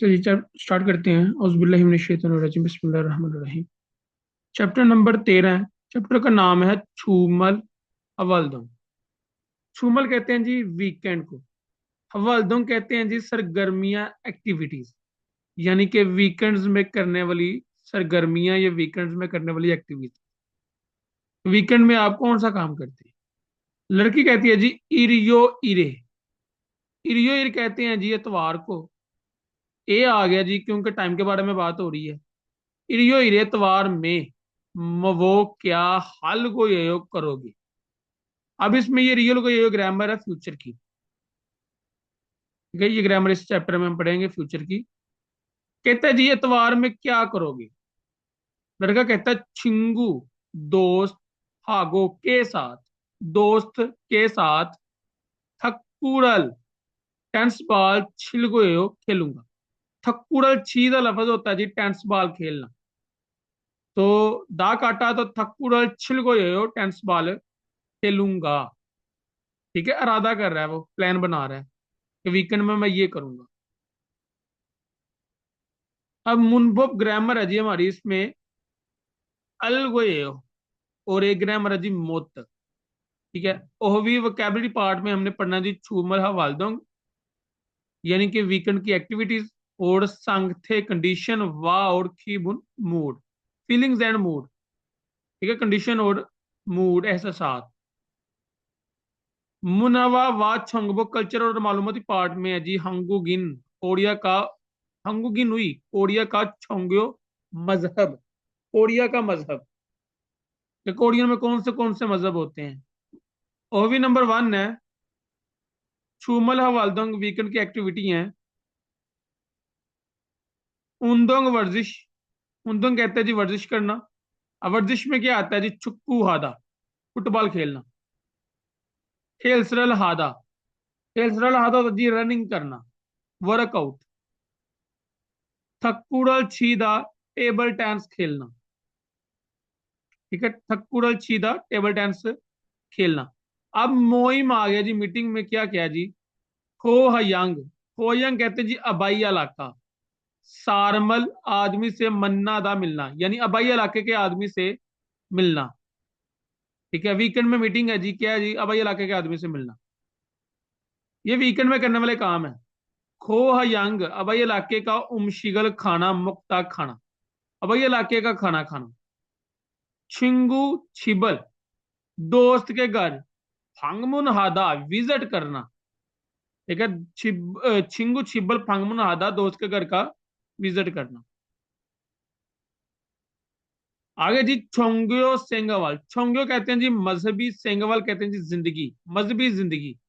चलिए स्टार्ट करते हैं। औज़ुबिल्लाहि मिनश्शैतानिर्रजीम, बिस्मिल्लाहिर्रहमानिर्रहीम। चैप्टर नंबर 13 है। चैप्टर का नाम है छूमल हवलदुम। छूमल कहते हैं जी वीकेंड को, हवलदुम कहते हैं जी सरगर्मियां, एक्टिविटीज, यानी कि वीकेंड्स में करने वाली सरगर्मियां या वीकेंड्स में करने वाली एक्टिविटी। वीकेंड में आप कौन सा काम करते हैं? लड़की कहती है जी इरियो इरे। इरियो इर कहते हैं जी इतवार को। ए आ गया जी क्योंकि टाइम के बारे में बात हो रही है। इरियो इरे इतवार में वो क्या हाल को ये करोगे। अब इसमें ये रियल को ये ग्रामर है फ्यूचर की। ठीक है, ये ग्रामर इस चैप्टर में हम पढ़ेंगे फ्यूचर की। कहता है जी इतवार में क्या करोगे। लड़का कहता है छिंगू, दोस्त, हागो के साथ, दोस्त के साथ, थक्कुड़ल, टेंस बॉल छिलगोयो खेलूंगा। थक्कुड़ल छी का लफज होता है जी टेंस बॉल खेलना। तो दा काटा तो थक्कुड़ल छिलगोयो टेंस बॉल खेलूंगा। ठीक है, इरादा कर रहा है, वो प्लान बना रहा है कि वीकेंड में मैं ये करूंगा। अब मुनबब ग्रामर है जी हमारी इसमें अलगोए, और एक ग्रामर है जी मोत। ठीक है, ओहवी वोकेबलरी पार्ट में हमने पढ़ना जी छूमल हवालदोंग, यानी कि वीकेंड की एक्टिविटीज, और संगथे कंडीशन वा और खीबुन मूड, फीलिंग्स एंड मूड। ठीक है, कंडीशन और मूड एहसास। मुनावा वा छंगबो कल्चर और मालूमाती पार्ट में है जी हंगुगिन कोरिया का, हंगुगिन हुई कोरिया का छोंग्यो मजहब। कोरिया का मजहब, कि कोरिया में कौन से मजहब होते हैं। ओवी नंबर 1 है छूमल हवालदंग वीकेंड की एक्टिविटी है। उन्दोंग वर्जिश, उन्दोंग कहते हैं जी वर्जिश करना। अब वर्जिश में क्या आता है जी चुक्कू हादा, फुटबॉल खेलना। खेलसरल हादा, खेलसरल हादा तो जी रनिंग करना, वर्कआउट। थक्कुड़ल छीदा, टेबल टेनिस खेलना। ठीक है, थक्कुड़ल छीदा टेबल टेनिस खेलना। अब मोइम आ गया जी मीटिंग में, क्या क्या जी खो हयंग, खोयंग कहते हैं जी अबाई इलाका। सारमल आदमी से मन्ना दा मिलना, यानी अबाई इलाके के आदमी से मिलना। ठीक है, वीकेंड में मीटिंग है जी, क्या है जी अबाई इलाके के आदमी से मिलना। ये वीकेंड में करने वाले काम है। खो हयंग अबाई इलाके का उमशिगल खाना, मुक्ता खाना, अबाई इलाके का खाना खाना। छिंगू छिबल, दोस्त के घर। फांगमुन हादा, विजिट करना। ठीक है, छिंगू छिबल फांगमुन हादा, दोस्त के घर का विजिट करना। आगे जी छोंग्यो सेंगवाल, छोंग्यो कहते हैं जी मजहबी, सेंगवाल कहते हैं जी जिंदगी, मजहबी जिंदगी।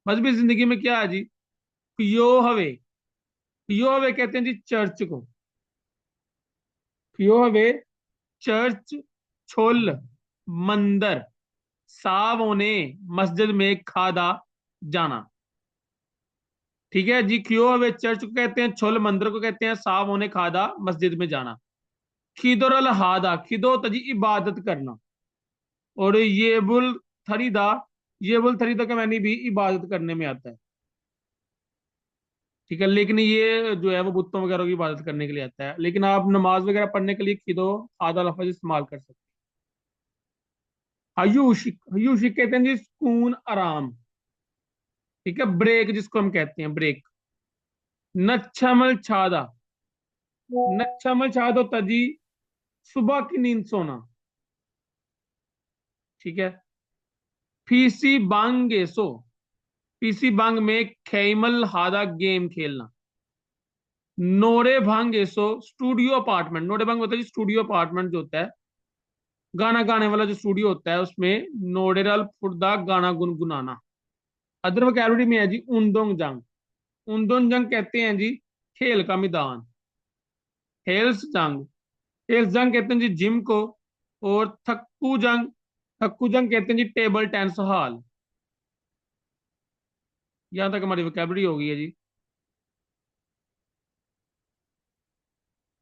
मजहबी जिंदगी में क्या है जी पियो हवे, पियो हवे कहते हैं जी चर्च को। पियो हवे चर्च, छोल मंदिर, साव होने मस्जिद में खादा जाना। ठीक है जी, खियो हवे चर्च को कहते हैं, छोल मंदिर को कहते हैं, साव होने खादा मस्जिद में जाना। खिदोर अल हादा, खिदो तजी इबादत करना। और ये बुल थरीदा, ये बुल थरीदा का मैंने भी इबादत करने में आता है। ठीक है, लेकिन ये जो है वो बुतों वगैरह की इबादत करने के लिए आता है, लेकिन आप नमाज वगैरह पढ़ने के लिए खिदो आधा लफज इस्तेमाल कर सकते हैं। हयूशिक, हयूशिक कहते हैं जी सुकून आराम। ठीक है, ब्रेक जिसको हम कहते हैं ब्रेक। नच्छमल छादा, नच्छमल छाद होता जी सुबह की नींद सोना। ठीक है, फीसी बांगे सो, पीसी बांग में खेमल हादा गेम खेलना। नोरे भांगे सो स्टूडियो अपार्टमेंट, नोरे भांग होता है जी स्टूडियो अपार्टमेंट जो होता है, गाना गाने वाला जो स्टूडियो होता है उसमें नोडेरल फुर्दा गाना गुनगुनाना। अदर वोकैबुलरी में है जी उन्दोंग जंग, उन्दोंग जंग कहते हैं जी खेल का मैदान। हेल्स जंग, हेल्स जंग कहते हैं जी जिम को। और थक्कू जंग, थक्कू जंग कहते हैं जी टेबल टेनिस हॉल। यहां तक हमारी वोकैबुलरी हो गई है जी।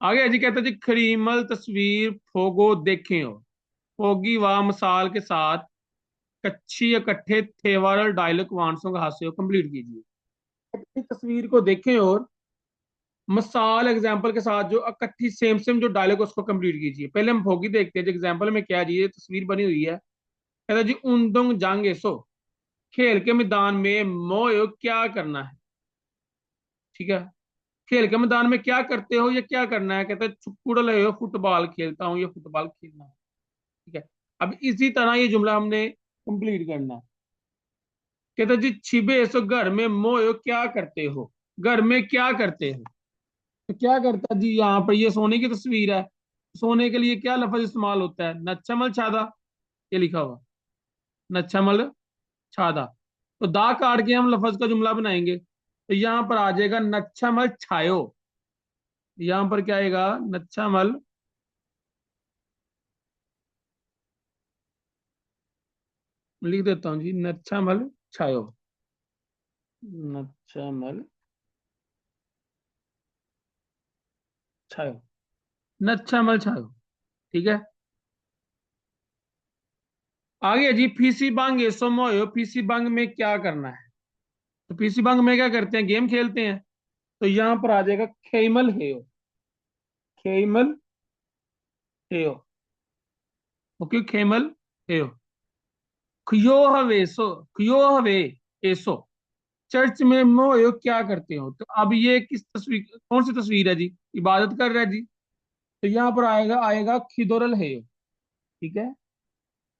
आगे है जी, कहते हैं जी खरीमल तस्वीर फोगो देखें हो, फोगी व मिसाल के साथ कच्ची इकट्ठे थेवारल डायलॉग वांसों का हास्य कंप्लीट कीजिए। अपनी तस्वीर को देखें और मिसाल एग्जाम्पल के साथ जो इकट्ठी सेम सेम जो डायलॉग उसको कंप्लीट कीजिए। पहले हम फोगी देखते हैं जो एग्जाम्पल में क्या जी, ये तस्वीर बनी हुई है। कहता जी उन दुंग जांगे सो, खेल के मैदान में मोयो क्या करना है। ठीक है, खेल के मैदान में क्या करते हो, ये क्या करना है। कहता है चुकुड़ ले हो, फुटबॉल खेलता हूँ, ये फुटबॉल खेलना है। ठीक है, अब इसी तरह ये जुमला हमने कंप्लीट करना है। कहता जी छिबे सो घर में मोयो क्या करते हो, घर में क्या करते हो। तो क्या करता जी, यहाँ पर ये सोने की तस्वीर है, सोने के लिए क्या लफ्ज इस्तेमाल होता है, नच्छमल छादा, ये लिखा हुआ नच्छमल छादा। तो दा काट के हम लफ्ज का जुमला बनाएंगे, तो यहां पर आ जाएगा नच्छमल छायो। यहां पर क्या आएगा, नच्छमल, लिख देता हूं जी, नच्छमल छायो, नच्छमल छायो, नच्छमल छायो। ठीक है, आगे जी फीसी बांगे सोमोयो, फीसी बांग में क्या करना है। तो फीसी बांग में क्या करते हैं, गेम खेलते हैं। तो यहां पर आ जाएगा खेमल हेयो, खेमल हेयो। ओके, खेमल हेयो। खियो हवे सो, खियो हवे एसो, चर्च में मोयो क्या करते हो। तो अब ये किस तस्वीर, कौन सी तस्वीर है जी, इबादत कर रहा है जी। तो यहाँ पर आएगा आएगा खिदोरल हेयो। ठीक है,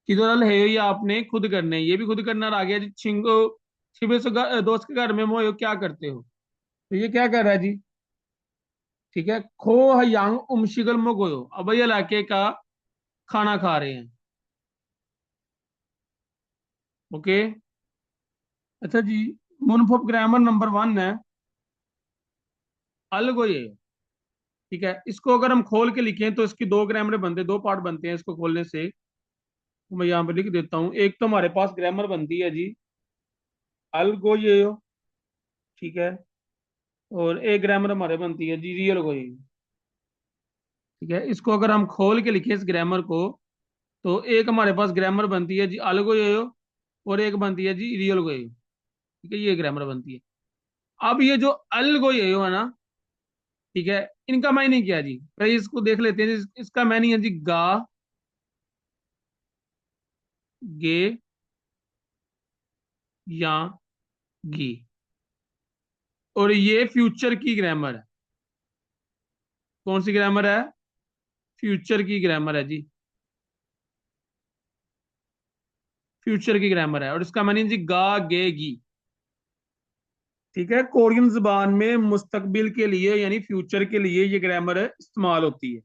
खिदोरल हेयो ये आपने खुद करने हैं, ये भी खुद करना। और आ गया जी छिंगो, छिबे सो दोस्त के घर में मोयो क्या करते हो। तो ये क्या कर रहा है जी। ठीक है, खो हयांग उमशिगल मोगोयो, अब ये इलाके का खाना खा रहे हैं। ओके, अच्छा जी, मुनफब ग्रामर नंबर 1 है अलगोये। ठीक है, इसको अगर हम खोल के लिखें तो इसकी दो ग्रामर बनते, दो पार्ट बनते हैं इसको खोलने से। तो मैं यहाँ पे लिख देता हूँ। एक तो हमारे पास ग्रामर बनती है जी अलगोये, ठीक है, और एक ग्रामर हमारे बनती है जी रियल गोये। ठीक है, इसको अगर हम खोल के लिखें इस ग्रामर को, तो एक हमारे पास ग्रामर बनती है जी अलगोये, और एक बनती है जी रियल गोये। ठीक है, ये ग्रामर बनती है। अब ये जो अलगोये है ना, ठीक है, इनका मायने क्या जी, पहले इसको देख लेते हैं। इसका मायने है जी गा, गे, या गी। और ये फ्यूचर की ग्रामर है। कौन सी ग्रामर है, फ्यूचर की ग्रामर है जी, फ्यूचर की ग्रामर है। और इसका मानी जी गा गे गी। ठीक है, कोरियन जुबान में मुस्तकबिल के लिए यानी फ्यूचर के लिए ये ग्रामर इस्तेमाल होती है।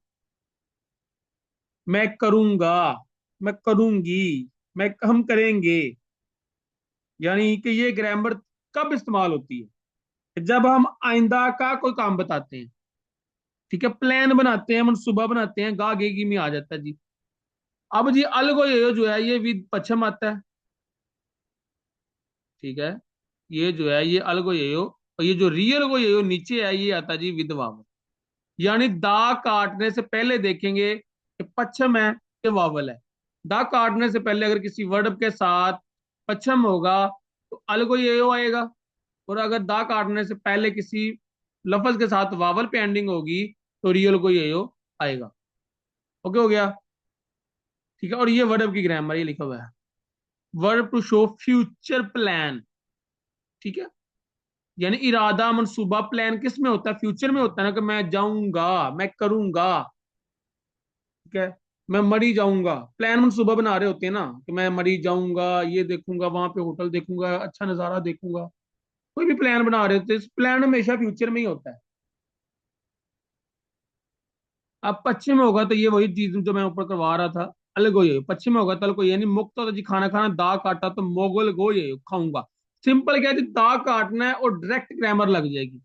मैं करूंगा, मैं करूंगी, मैं हम करेंगे, यानी कि ये ग्रामर कब इस्तेमाल होती है, जब हम आइंदा का कोई काम बताते हैं। ठीक है, प्लान बनाते हैं, मनसूबा बनाते हैं, गा गे गी में आ जाता है जी। अब जी अलगो ये जो है ये विद पश्चिम आता है। ठीक है, ये जो है ये अलगो ये हो, और ये जो रियल को ये हो नीचे है, ये आता जी विद वावल। यानी दा काटने से पहले देखेंगे कि पश्चिम है कि वावल है। दा काटने से पहले अगर किसी वर्ड के साथ पश्चिम होगा तो अलगो ये हो आएगा, और अगर दा काटने से पहले किसी लफ्ज के साथ वावल पे एंडिंग होगी तो रियल को ये हो आएगा। ओके हो गया। ठीक है, और ये वर्ब की ग्रामर ये लिखा हुआ है, verb to show future plan. ठीक है, यानी इरादा मनसूबा प्लान किस में होता है, फ्यूचर में होता है ना, कि मैं जाऊंगा, मैं करूंगा। ठीक है, मैं मरी जाऊंगा, प्लान मनसूबा बना रहे होते हैं ना, कि मैं मरी जाऊंगा, ये देखूंगा, वहां पे होटल देखूंगा, अच्छा नजारा देखूंगा। कोई भी प्लान बना रहे होते हैं, प्लान हमेशा फ्यूचर में ही होता है। अब पश्चिम में होगा तो ये वही चीज जो मैं ऊपर करवा रहा था, अलग हो, ये पश्चिम में होगा तल को, यानी मुक्त होता जी खाना खाना, दा काटा तो मोगल गो ये खाऊंगा। सिंपल क्या है जी, दा काटना है और डायरेक्ट ग्रामर लग जाएगी।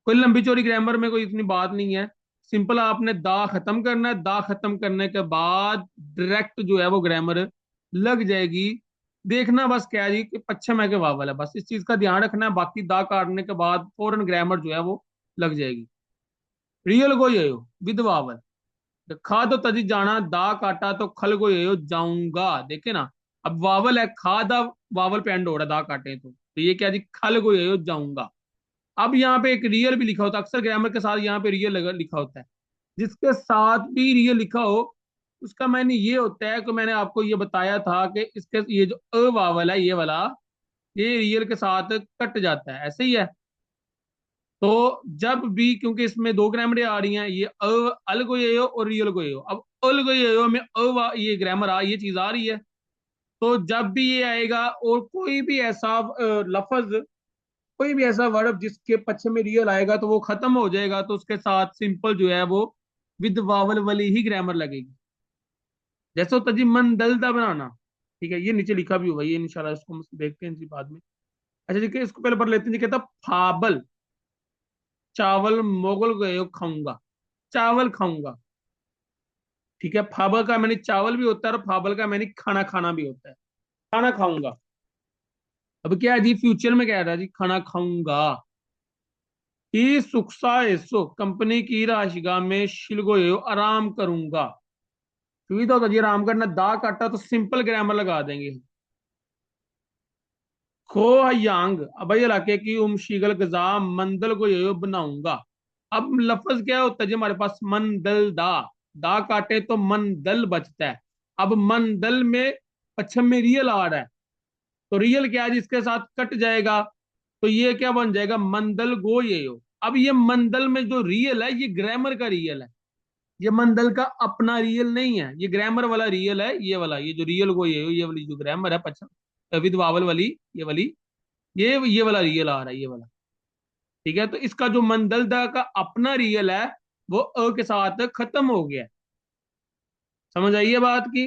कोई लंबी चौड़ी ग्रामर में कोई इतनी बात नहीं है। सिंपल आपने दा खत्म करना है, दा खत्म करने के बाद डायरेक्ट जो है वो ग्रामर लग जाएगी। देखना बस क्या है जी कि पश्चिम है के वावल है, बस इस चीज का ध्यान रखना है। बाकी दा काटने के बाद फौरन ग्रामर जो है वो लग जाएगी। रियल को ये हो विद वावल, खा तो तजी जाना, दा काटा तो खल को ये हो जाऊंगा। देखे ना, अब वावल है, खा दा वावल पे एंड हो रहा है दा काटे तो ये क्या जी खल को ये हो जाऊंगा। अब यहाँ पे एक रियल भी लिखा होता है, अक्सर ग्रामर के साथ यहाँ पे रियल लिखा होता है। जिसके साथ भी रियल लिखा हो उसका मैंने ये होता है कि मैंने आपको ये बताया था कि इसके ये जो अ वावल है ये वाला, ये रियल के साथ कट जाता है, ऐसे ही है। तो जब भी, क्योंकि इसमें दो ग्रामर आ रही हैं, ये अल को ये हो और रियल को ये हो, अब अल को ये हो में ये ग्रामर ये चीज आ रही है। तो जब भी ये आएगा और कोई भी ऐसा लफज, कोई भी ऐसा वर्ड जिसके पश्चिम में रियल आएगा तो वो खत्म हो जाएगा, तो उसके साथ सिंपल जो है वो विद वावल वाली ही ग्रामर लगेगी। जैसे होता जी मन दलदा बनाना, ठीक है, ये नीचे लिखा भी हुआ है, ये इंशाल्लाह इसको हम देखते हैं जी बाद में। अच्छा जी, इसको पहले पढ़ लेते हैं जी। कहता फाबल चावल मोगल गए खाऊंगा, चावल खाऊंगा। ठीक है, फाबल का मैंने चावल भी होता है और फाबल का मैंने खाना खाना भी होता है, खाना खाऊंगा। अब क्या है जी, फ्यूचर में कह रहा है जी खाना खाऊंगा। ई सुखसा एसो कंपनी की राशिगा में शिलगोयो आराम करूंगा। सुविधा होता जी आराम करना, दा काटा तो सिंपल ग्रामर लगा देंगे। खो यांग अभय इलाके की शिगल गजा मंदल को यो बनाऊंगा। अब लफ्ज क्या होता है जी हमारे पास, मंदल दा काटे तो मंदल बचता है। अब मंदल में पश्चिम में रियल आ रहा है, तो रियल क्या है जिसके साथ कट जाएगा, तो ये क्या बन जाएगा, मंदल गो ये हो। अब ये मंदल में जो रियल है ये ग्रामर का रियल है, ये मंदल का अपना रियल नहीं है, ये ग्रामर वाला रियल है। ये वाला, ये जो रियल गो ये हो, ये वाली जो ग्रामर है पश्चिम विद वावल वाली, ये वाली, ये वाला रियल आ रहा है, ये वाला। ठीक है, तो इसका जो मंदलदा का अपना रियल है वो अ के साथ खत्म हो गया है। समझ आई है बात की,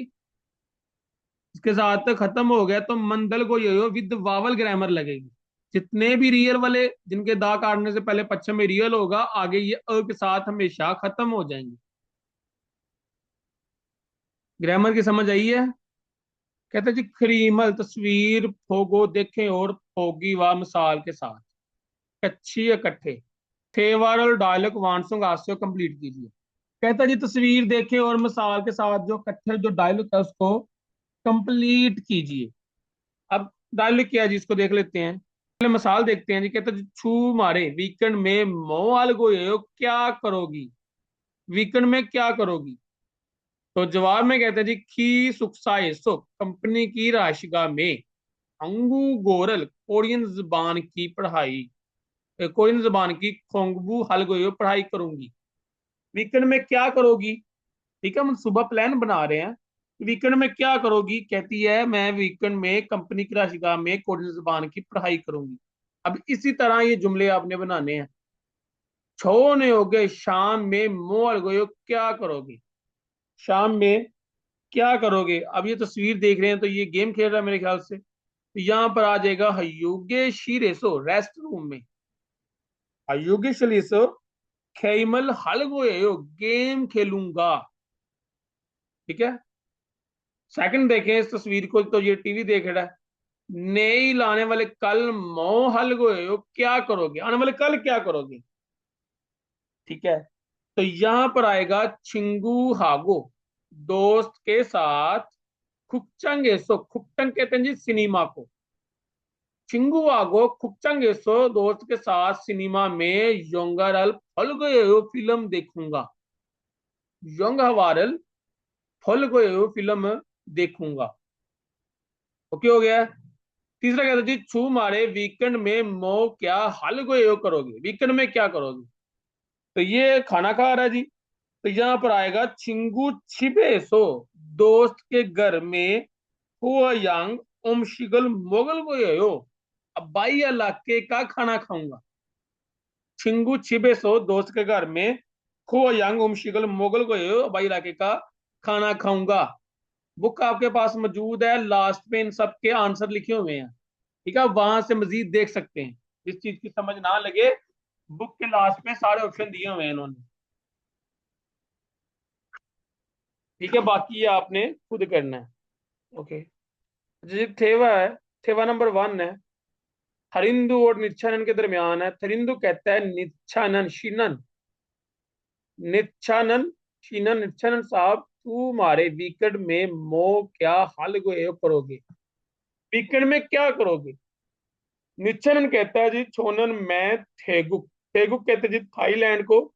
इसके साथ खत्म हो गया, तो मंदल को ये हो विद वावल ग्रामर लगेगी। जितने भी रियल वाले जिनके दा काटने से पहले पश्चिम में रियल होगा, आगे ये अ के साथ हमेशा खत्म हो जाएंगे। ग्रामर की समझ आई है। कहते जी खरीमल तस्वीर फोगो देखें और फोगी व मिसाल के साथ कच्छी इकट्ठे थेवारल डायलॉग वांसुंग हास्य कंप्लीट कीजिए। कहता जी तस्वीर देखें और मिसाल के साथ जो कट्ठर जो डायलॉग है उसको कंप्लीट कीजिए। अब डायलॉग क्या है जी, इसको देख लेते हैं, पहले मिसाल देखते हैं जी। कहता जी छू मारे वीकेंड में मोल गोये क्या करोगी, वीकेंड में क्या करोगी। तो जवाब में कहते हैं जी खी सुखसाए सुख कंपनी की राशिका में अंगू गोरल कोरियन जबान की पढ़ाई, कोरियन जबान की खोंगबू हल गोये पढ़ाई करूंगी। वीकेंड में क्या करोगी, ठीक है, हम सुबह प्लान बना रहे हैं। वीकेंड में क्या करोगी, कहती है मैं वीकेंड में कंपनी की राशिका में कोडिंग जबान की पढ़ाई करूंगी। अब इसी तरह ये जुमले आपने बनाने हैं। छो ने हो गए शाम में मोल गयो क्या करोगे, शाम में क्या करोगे। अब ये तस्वीर देख रहे हैं तो ये गेम खेल रहा है मेरे ख्याल से, तो यहां पर आ जाएगा हयुगे शीरेसो रेस्ट रूम में, हयुगे शलीसो खेमल हल गोयो गेम खेलूंगा। ठीक है, सेकंड देखें इस तस्वीर को, तो ये टीवी देख रहा है। नई लाने वाले कल मो हल गए हो क्या करोगे, आने वाले कल क्या करोगे। ठीक है, तो यहां पर आएगा छिंगू हागो दोस्त के साथ खुपचंगे सो, खुपचंग कहते हैं जी सिनेमा को। छिंगू आगो खुपचंगे सो दोस्त के साथ सिनेमा में योंगारल फल गए हो फिल्म देखूंगा, योंग हवारल फल गए हो फिल्म देखूंगा। ओके हो गया। तीसरा कहता जी छू मारे वीकेंड में मो क्या हल गए हो करोगे, वीकेंड में क्या करोगे। तो ये खाना खा रहा है जी, तो यहां पर आएगा छिंगू छिपे सो दोस्त के घर में हुआ यांग ओम शिगल मोगल गए हो, अब बाई इलाके का खाना खाऊंगा। छिंगू छिपे सो दोस्त के घर में हुआ यांग ओम शिगल मोगल गए हो, बाई इलाके का खाना खाऊंगा। बुक आपके पास मौजूद है, लास्ट में इन सब के आंसर लिखे हुए हैं। ठीक है, वहां से मजीद देख सकते हैं, जिस चीज की समझ ना लगे बुक के लास्ट में सारे ऑप्शन दिए हुए हैं इन्होंने। ठीक है, बाकी ये आपने खुद करना है। ओके जी, थेवा है, थेवा नंबर 1 है, हरिंदु और निच्छानन के दरमियान है। हरिंदु कहता है निच्छानन शिनन, निच्छानन शिनन निच्छानन साहब तू मारे वीकेंड में मो क्या हाल गए करोगे, वीकेंड में क्या करोगे। निच्चनन कहता है जी छोनन मैं थेगुक, थेगुक कहते हैं जी थाईलैंड को,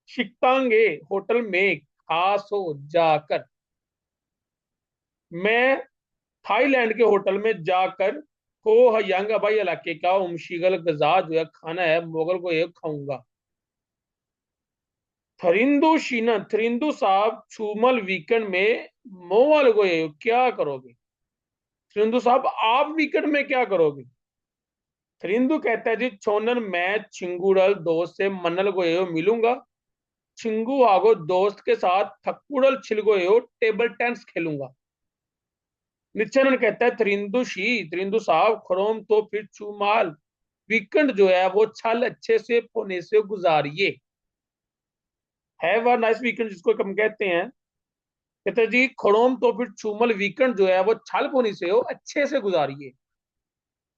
शिकतांगे होटल में खास हो जाकर, मैं थाईलैंड के होटल में जाकर को हयांग अबाई इलाके का उमशीगल गजा जो है खाना है मोगल को ये खाऊंगा। थरिंदु शीना, थरिंदु साहब छूमल वीकेंड में मोवाल को ये क्या करोगे? थरिंदु साहब आप वीकेंड में क्या करोगे? थरिंदु कहता है जी छोनन मैं छिंगुड़ल दोस्त से मनल को ये मिलूंगा, छिंगू आगो दोस्त के साथ थकुड़ल छिलगो ये टेबल टेनिस खेलूंगा। निच्चनन कहता है त्रिंदु साहब खरोम तो फिर चुमाल वीकेंड जो है वो छल अच्छे से होने से गुजारिए। हैव अ नाइस वीकेंड जिसको हम कहते हैं, कहते हैं जी खरोम तो फिर चुमल वीकेंड जो है वो छल होने से हो अच्छे से गुजारिए।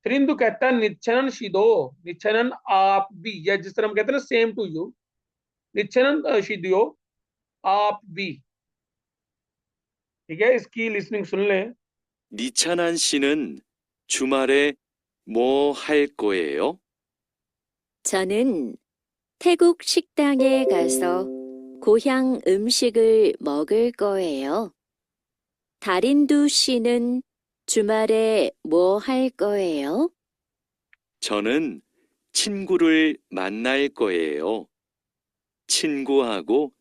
त्रिंदु कहता है निच्चनन शिदो, निच्चनन आप भी, या जिस तरह हम कहते हैं ना सेम टू यू, निच्चनन शिदियो आप भी। ठीक है, इसकी लिसनिंग सुन लें। 니찬한 씨는 주말에 뭐 할 거예요? 저는 태국 식당에 가서 고향 음식을 먹을 거예요. 다린두 씨는 주말에 뭐 할 거예요? 저는 친구를 만날 거예요. 친구하고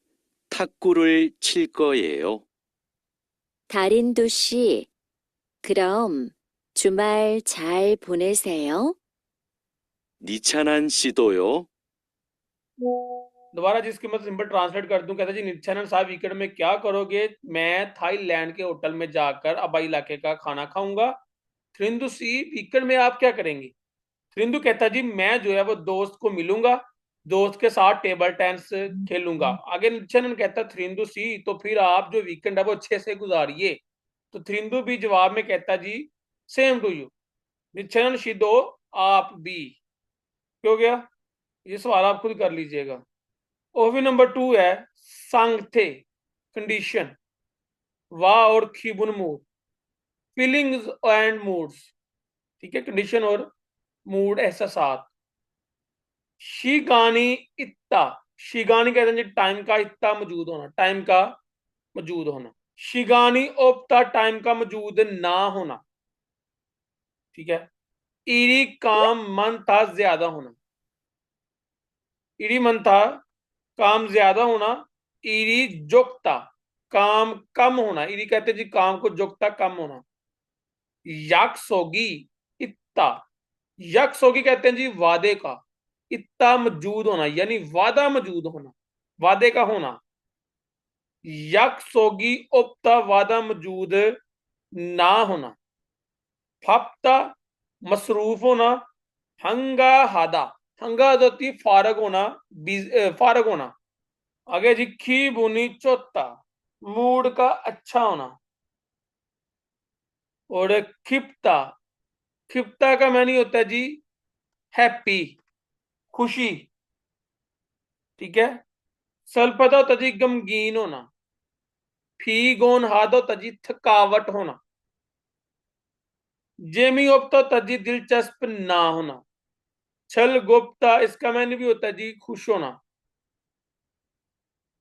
탁구를 칠 거예요. 다린두 씨, 그럼 주말 잘 보내세요. 니찬한 씨도요. दोबारा जिसकी मैं सिंपल ट्रांसलेट कर दूं, कहता जी नित्यानंद साहब वीकेंड में क्या करोगे? मैं थाईलैंड के होटल में जाकर अबाई इलाके का खाना खाऊंगा। थ्रिंदु सी वीकेंड में आप क्या करेंगे? थ्रिंदु कहता जी मैं जो है वो दोस्त को मिलूंगा, दोस्त के साथ टेबल टेनिस खेलूंगा। आगे नित्यानंद कहता थ्रिंदु सी तो फिर आप जो वीकेंड है वो अच्छे से गुजारिए। तो थ्रिंदु भी जवाब में कहता जी सेम टू यू। नित्यानंद शिदो आप भी। क्यों गया ये सवाल आप खुद कर लीजिएगा। ओवी नंबर 2 है सांगथे, कंडीशन, वाह और खीबुन मूड, फीलिंग्स एंड मूड्स। ठीक है, कंडीशन और मूड एहसासात। शीगानी इत्ता, शीगानी कहते हैं जी टाइम का, इत्ता मौजूद होना, टाइम का मौजूद होना। शीगानी ओप्ता टाइम का मौजूद ना होना। ठीक है, ईरी काम मन था ज्यादा होना, ईरी मन था काम ज्यादा होना। ईरी जोक्ता काम कम होना, ईरी कहते जी काम को जोक्ता कम होना। याकसोगी इत्ता, याकसोगी कहते हैं जी वादे का, इत्ता मौजूद होना यानी वादा मौजूद होना, वादे का होना। याकसोगी उप्ता वादा मौजूद ना होना। फप्ता मसरूफ होना। हंगा हादा, हंगा होती फारग होना, फारग होना। आगे जी खी बुनी चोता, मूड का अच्छा होना। और खिप्ता, खिप्ता का मैनी होता है जी हैप्पी, खुशी। ठीक है, सल्पता होता जी गमगीन होना। फी गोन हाद होता जी थकावट होना। जेमी ओप्ता होता जी दिलचस्प ना होना। छल गुप्ता इसका मैंने भी होता है जी खुश होना।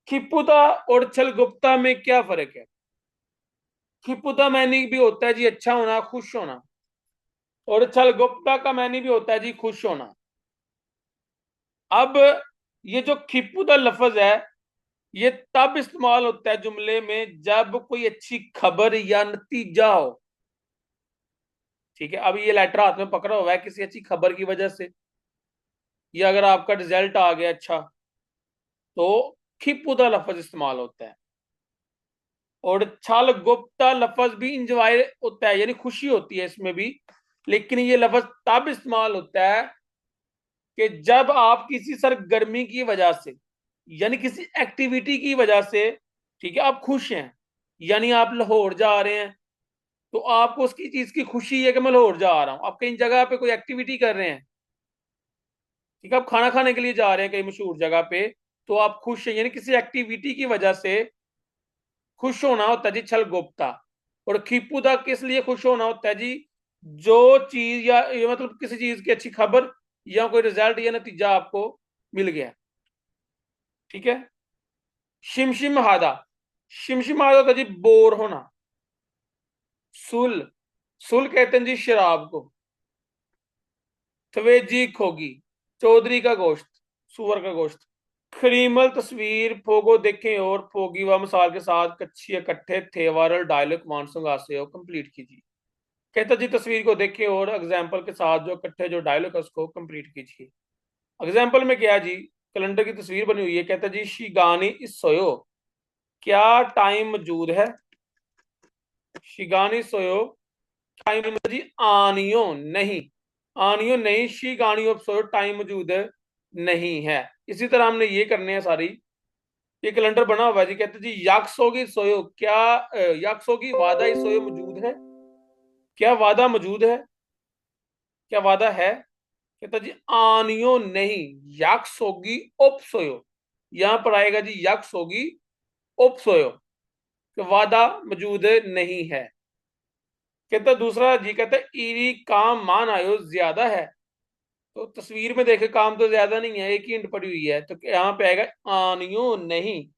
खिपुता और छल गुप्ता में क्या फर्क है? खिपुता मैनी भी होता है जी अच्छा होना, खुश होना, और छल गुप्ता का मैनी भी होता है जी खुश होना। अब ये जो खिपुता लफ्ज है ये तब इस्तेमाल होता है जुमले में जब कोई अच्छी खबर या नतीजा हो। ठीक है, अब ये लेटर हाथ में पकड़ा हुआ है किसी अच्छी खबर की वजह से, या अगर आपका रिजल्ट आ गया अच्छा, तो खिपुता लफ्ज इस्तेमाल होता है। और छल गुप्ता लफ्ज भी इंजॉय होता है यानी खुशी होती है इसमें भी, लेकिन ये लफ्ज तब इस्तेमाल होता है कि जब आप किसी सरगर्मी की वजह से यानी किसी एक्टिविटी की वजह से, ठीक है, आप खुश हैं। यानी आप लाहौर जा रहे हैं तो आपको उसकी चीज की खुशी है कि मैं लाहौर जा रहा हूं। आप कहीं जगह पे कोई एक्टिविटी कर रहे हैं, ठीक है, आप खाना खाने के लिए जा रहे हैं कहीं मशहूर जगह पे, तो आप खुश हैं यानी किसी एक्टिविटी की वजह से खुश होना होता है जी छल गुप्ता। और खीपुदा किस लिए खुश होना होता है जी? जो चीज या ये मतलब किसी चीज की अच्छी खबर या कोई रिजल्ट या नतीजा आपको मिल गया, ठीक है। शिमशिम हादा, शिमशिम हादा होता जी बोर होना। सुल, सुल कहते हैं जी शराब को। थवेजी खोगी, चौधरी का गोश्त, सुअर का गोश्त। खरीमल तस्वीर फोगो देखें और फोगी व मिसाल के साथ कच्ची इकट्ठे थे वायरल डायलॉग मानसूंग आसे हो कंप्लीट कीजिए। कहता जी तस्वीर को देखें और एग्जाम्पल के साथ जो इकट्ठे जो डायलॉग है उसको कंप्लीट कीजिए। एग्जाम्पल में क्या जी, कैलेंडर की तस्वीर बनी हुई है। कहता जी शिगानी इस सोयो, क्या टाइम मौजूद है। शिगानी सोयो, टाइम जी आनियो नहीं, आनियो नहीं, शिगानियो सोयो टाइम मौजूद नहीं है। इसी तरह हमने ये करने हैं सारी। ये कैलेंडर बना हुआ है जी। कहते जी याक्सोगी सोयो, क्या याक्सोगी वादा ही सोयो मौजूद है, क्या वादा मौजूद है, क्या वादा है। कहता जी आनियो नहीं, याक्सोगी ओपसोयो, यहां पर आएगा जी याक्सोगी ओपसोयो, कि वादा मौजूद नहीं है। कहता दूसरा जी, कहता ईरी काम मान आयो ज्यादा है। तो तस्वीर में देखे काम तो ज्यादा नहीं है, एक ही इंट पड़ी हुई है, तो यहां पे आएगा आनियो नहीं,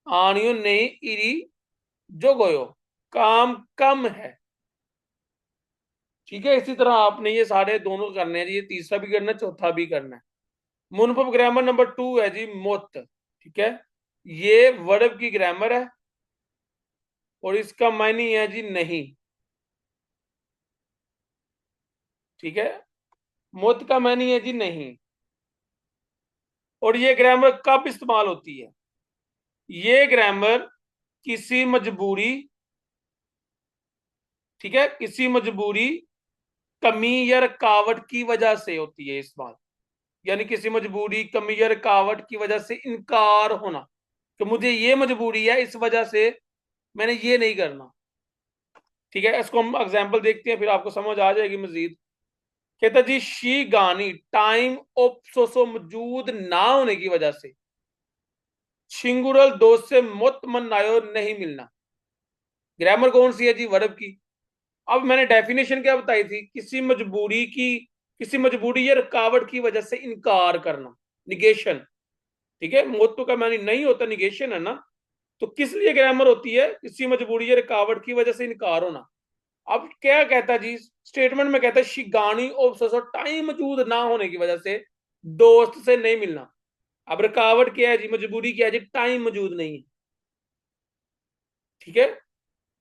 आनियो नहीं इरी जो गोयो, काम कम है, ठीक है। इसी तरह आपने ये सारे दोनों करने हैं जी, ये तीसरा भी करना है, चौथा भी करना है। मुनफब ग्रामर नंबर 2 है जी मुत, ठीक है। ये वर्ब की ग्रामर है और इसका मायने है जी नहीं, ठीक है। मुत का मायने है जी नहीं। और ये ग्रामर कब इस्तेमाल होती है, ये ग्रामर किसी मजबूरी, ठीक है, किसी मजबूरी, कमी या रुकावट की वजह से होती है इस्तेमाल। यानी किसी मजबूरी, कमी या रुकावट की वजह से इनकार होना, कि मुझे ये मजबूरी है इस वजह से मैंने ये नहीं करना, ठीक है। इसको हम एग्जाम्पल देखते हैं फिर आपको समझ आ जाएगी मजीद। कहता जी शी गानी टाइम ओप्सोसो मौजूद ना होने की वजह से, छिंगुरल दोस्त से मुत मनायो नहीं मिलना। ग्रामर कौन सी है जी, वर्ब की। अब मैंने डेफिनेशन क्या बताई थी, किसी मजबूरी की, किसी मजबूरी या रुकावट की वजह से इनकार करना, निगेशन, ठीक है। मुत का मानी नहीं होता, निगेशन है ना। तो किस लिए ग्रामर होती है, किसी मजबूरी या रुकावट की वजह से इनकार होना। अब क्या कहता जी स्टेटमेंट में, कहता है शिगानी ऑफ टाइम मौजूद ना होने की वजह से दोस्त से नहीं मिलना। अब रुकावट क्या है जी, मजबूरी क्या है जी, टाइम मौजूद नहीं है, ठीक है।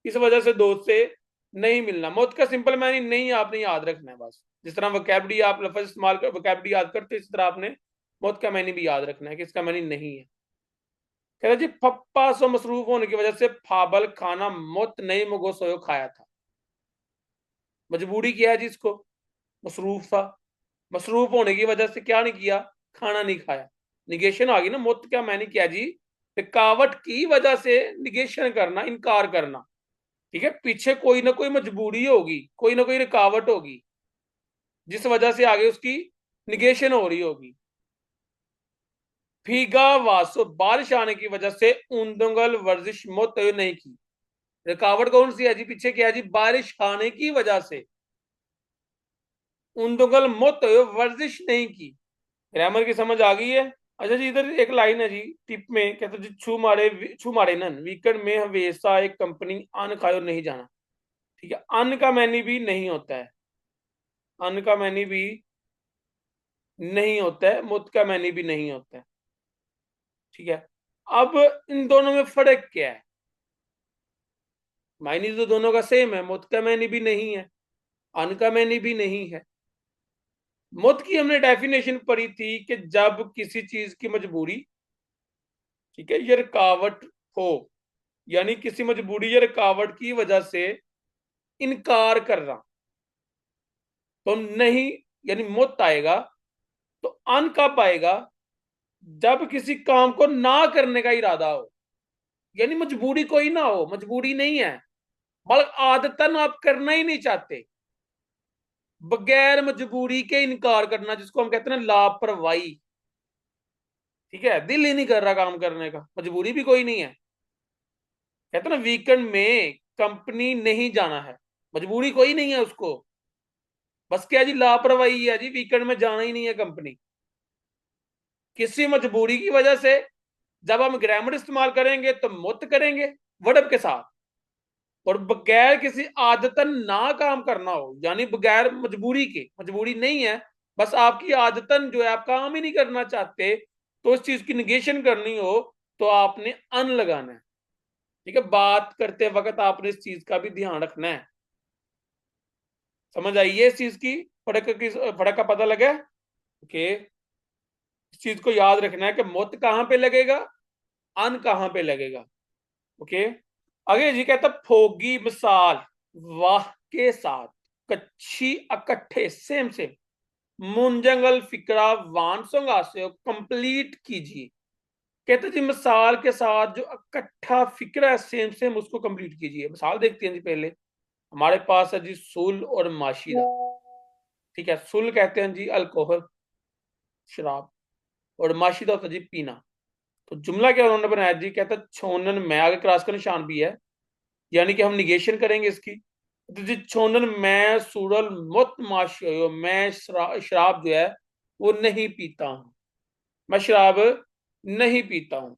इस वजह से दोस्त से नहीं मिलना। मौत का सिंपल मैनी नहीं आपने याद रखना है बस। जिस तरह वोकैबुलरी आप लफ्ज इस्तेमाल कर वोकैबुलरी याद करते इस तरह आपने मौत का मैनी भी याद रखना है कि इसका मैनी नहीं है। कहता जी पप्पा सो मसरूफ होने की वजह से फाबल खाना मुत नहीं मगो सोयो खाया था। मजबूरी क्या है जी, इसको मसरूफ था, मसरूफ होने की वजह से क्या नहीं किया, खाना नहीं खाया। निगेशन आ गई ना। मुत क्या मैंने किया जी, रुकावट की वजह से निगेशन करना, इनकार करना, ठीक है। पीछे कोई ना कोई मजबूरी होगी, कोई ना कोई रुकावट होगी जिस वजह से आगे उसकी निगेशन हो रही होगी। फीगा वासो बारिश आने की वजह से ऊंदंगल वर्जिश मुत नहीं की। रुकावट कौन सी है जी, पीछे क्या है जी, बारिश आने की वजह से ऊंदंगल मुत वर्जिश नहीं की। ग्रामर की समझ आ गई है। अच्छा जी, इधर एक लाइन है जी टिप में, कहते जी छू मारे नन वीकेंड में हमेशा एक कंपनी अन खायो नहीं जाना, ठीक है। अन का मैनी भी नहीं होता है, अन का मैनी भी नहीं होता है, मुत का मैनी भी नहीं होता है, ठीक है। अब इन दोनों में फर्क क्या है, मायनी तो दोनों का सेम है, मुत का मैनी भी नहीं है, अन का मैनी भी नहीं है। मुत की हमने डेफिनेशन पढ़ी थी कि जब किसी चीज की मजबूरी, ठीक है, ये रुकावट हो, यानी किसी मजबूरी या रुकावट की वजह से इनकार करना, तो नहीं, यानी मुत आएगा। तो अन कब आएगा, जब किसी काम को ना करने का इरादा हो, यानी मजबूरी कोई ना हो, मजबूरी नहीं है, बल्कि आदतन आप करना ही नहीं चाहते, बगैर मजबूरी के इनकार करना, जिसको हम कहते हैं ना लापरवाही, ठीक है। दिल ही नहीं कर रहा काम करने का, मजबूरी भी कोई नहीं है। कहते ना वीकेंड में कंपनी नहीं जाना है, मजबूरी कोई नहीं है उसको, बस क्या जी लापरवाही है जी, वीकेंड में जाना ही नहीं है कंपनी। किसी मजबूरी की वजह से जब हम ग्रामर इस्तेमाल करेंगे तो मुत करेंगे वर्ब के साथ, और बगैर किसी आदतन ना काम करना हो, यानी बगैर मजबूरी के, मजबूरी नहीं है, बस आपकी आदतन जो है आप काम ही नहीं करना चाहते, तो इस चीज की निगेशन करनी हो तो आपने अन लगाना है। ठीक है, बात करते वक्त आपने इस चीज का भी ध्यान रखना है। समझ आइए इस चीज की फर्क का पता लगा? ओके, इस चीज को याद रखना है कि मुत कहां पे लगेगा, अन कहां पे लगेगा। ओके, आगे जी कहता फोगी मिसाल वाह के साथ, कच्छी इकट्ठे सेम सेम, मुंजंगल फिक्रा वानसोंग आसे कंप्लीट कीजिए। कहते जी मिसाल के साथ जो इकट्ठा फिक्रा है सेम सेम उसको कंप्लीट कीजिए। मिसाल देखते हैं जी, पहले हमारे पास है जी सुल और माशीरा। ठीक है, सुल कहते हैं जी अल्कोहल, शराब, और माशीदा होता है जी पीना। तो जुमला क्या उन्होंने बनाया जी, कहता छोनन में आगे क्रॉस का निशान भी है, यानी कि हम निगेशन करेंगे इसकी। तो जी छोनन मैं सूरल मुत माशयो, मैं शराब जो है वो नहीं पीता हूं, मैं शराब नहीं पीता हूं।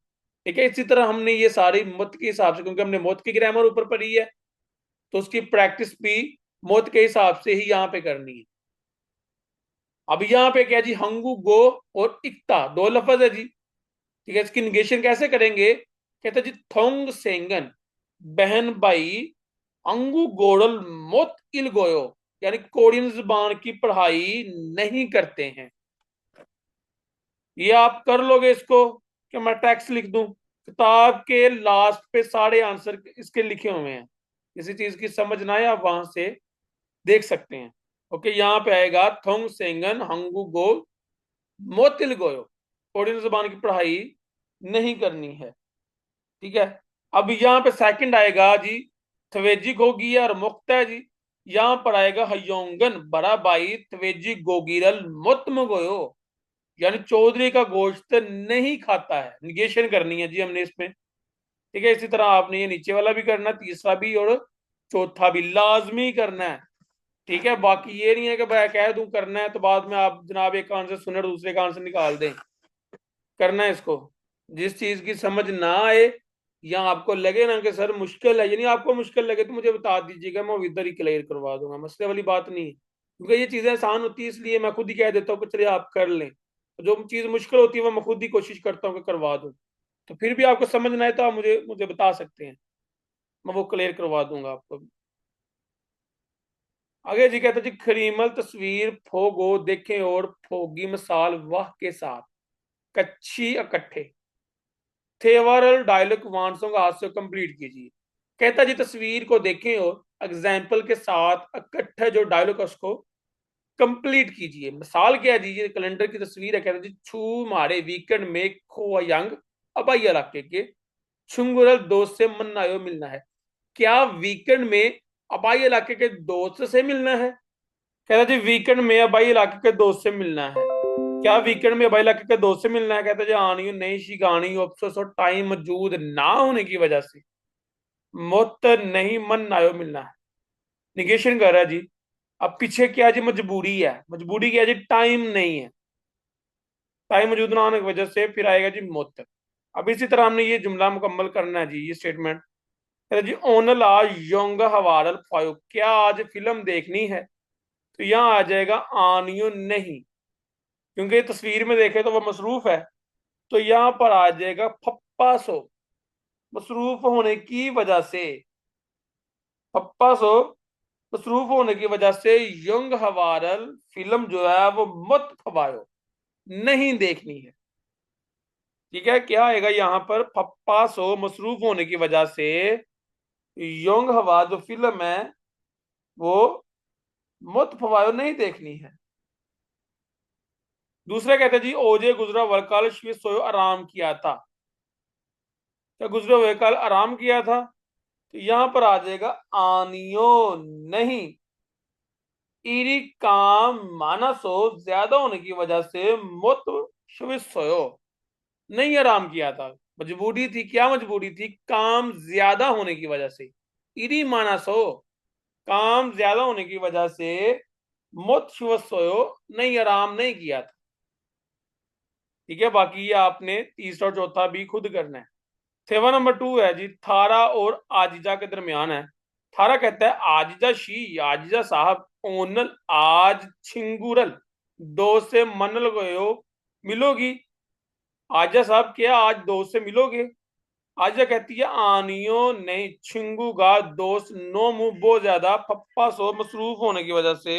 ठीक है, इसी तरह हमने ये सारी मुत के हिसाब से, क्योंकि हमने मुत की ग्रामर ऊपर पढ़ी है, तो उसकी प्रैक्टिस भी मुत के हिसाब से ही यहाँ पे करनी है। अब यहाँ पे क्या जी, हंगू गो और इक्ता दो लफ्ज है जी। ठीक है, इसकी निगेशन कैसे करेंगे? कहते जी थोंग सेंगन बहन भाई अंगू गोड़ल मोत इल गोयो, यानी कोरियन जुबान की पढ़ाई नहीं करते हैं। ये आप कर लोगे इसको, कि मैं टेक्स्ट लिख दूं? किताब के लास्ट पे सारे आंसर इसके लिखे हुए हैं, किसी चीज की समझ ना आए आप वहां से देख सकते हैं। ओके, यहाँ पे आएगा थोंग सेंगन हंगू गो मोतिल गोयो, कोरियन जुबान की पढ़ाई नहीं करनी है। ठीक है, अब यहाँ पे सेकंड आएगा जी थवेजी गोगी और मुक्त है जी। यहाँ पर आएगा हयोंगन बड़ा बाई थवेजी गोगीरल मुतम गोयो, यानी चौधरी का गोश्त नहीं खाता है, निगेशन करनी है जी हमने इसमें। ठीक है, इसी तरह आपने ये नीचे वाला भी करना, तीसरा भी और चौथा भी लाजमी करना है। ठीक है, बाकी ये नहीं है कि भाई कह दूं करना है तो बाद में आप जनाब एक आंसर सुने और दूसरे का आंसर निकाल दें। करना है इसको, जिस चीज की समझ ना आए या आपको लगे ना कि सर मुश्किल है, यानी आपको मुश्किल लगे तो मुझे बता दीजिएगा, मैं इधर ही क्लियर करवा दूंगा, मसले वाली बात नहीं है। क्योंकि ये चीजें आसान होती है इसलिए मैं खुद ही कह देता हूँ कि चलिए आप कर लें, तो जो चीज मुश्किल होती है वो मैं खुद ही कोशिश करता हूँ कि करवा दूं। तो फिर भी आपको समझ ना आए तो आप मुझे मुझे बता सकते हैं, मैं वो क्लियर करवा दूंगा आपको। आगे जी कहते जी खरीमल तस्वीर फोगो देखें और फोगी मिसाल वाह के साथ, कच्ची इकट्ठे, थेवरल डायलॉग वांसों का हाथ से कंप्लीट कीजिए। कहता जी तस्वीर को देखें और एग्जाम्पल के साथ इकट्ठे जो डायलॉग उसको कंप्लीट कीजिए। मिसाल क्या है जी, ये कैलेंडर की तस्वीर है, कहता जी छू मारे वीकेंड में खो यंग अबाई इलाके के छुंगुरल दोस्त से मन्नायो मिलना है। क्या वीकेंड में अबाई इलाके के दोस्त से मिलना है? कहता जी वीकेंड में अबाई इलाके के दोस्त से मिलना है। क्या वीकेंड में अबाई इलाके के दोस्त से मिलना है? कहता जी आनी नहीं शिगानी अफसोस और टाइम मौजूद ना होने की वजह से मुत नहीं मन नायो मिलना है। निगेशन कर रहा है जी। अब पीछे क्या जी, मजबूरी है, मजबूरी क्या है जी, टाइम नहीं है, टाइम मौजूद ना होने की वजह से फिर आएगा जी मुत। अब इसी तरह हमने ये जुमला मुकम्मल करना है जी, ये स्टेटमेंट जी ओनल आज योंग हवारल फायो, क्या आज फिल्म देखनी है? तो यहाँ आ जाएगा आनियो नहीं, क्योंकि तस्वीर में देखे तो वो मसरूफ है, तो यहाँ पर आ जाएगा फप्पा सो, मसरूफ होने की वजह से, फप्पा सो मसरूफ होने की वजह से यंग हवारल फिल्म जो है वो मत फवायो, नहीं देखनी है। ठीक है, क्या आएगा यहाँ पर, फप्पा सो मसरूफ होने की वजह से यंग हवा जो फिल्म है वो मत फवायो नहीं देखनी है। दूसरा कहते हैं जी ओजे गुजरा वलकाल शिव सोयो आराम किया था, क्या गुजरे हुए कल आराम किया था? तो यहां पर आ जाएगा आनियो नहीं, इरी काम मानसो ज्यादा होने की वजह से मुत शिव सोयो, नहीं आराम किया था। मजबूरी थी, क्या मजबूरी थी? काम ज्यादा होने की वजह से, इरी मानसो काम ज्यादा होने की वजह से मुत सोयो, नहीं आराम नहीं किया था। ठीक है, बाकी ये आपने तीसरा और चौथा भी खुद करना है। सेवा नंबर 2 है जी, थारा और आजिजा के दरमियान है। थारा कहता है आजिजा शी, आजिजा साहब ओनल आज छिंगुरल दोस्त से मनल गयो मिलोगी। आजिजा साहब क्या आज दोस्त से मिलोगे? आजिजा कहती है आनियो नहीं छिंगूगा दोस्त नो मुंह बहुत ज्यादा पप्पा सो मसरूफ होने की वजह से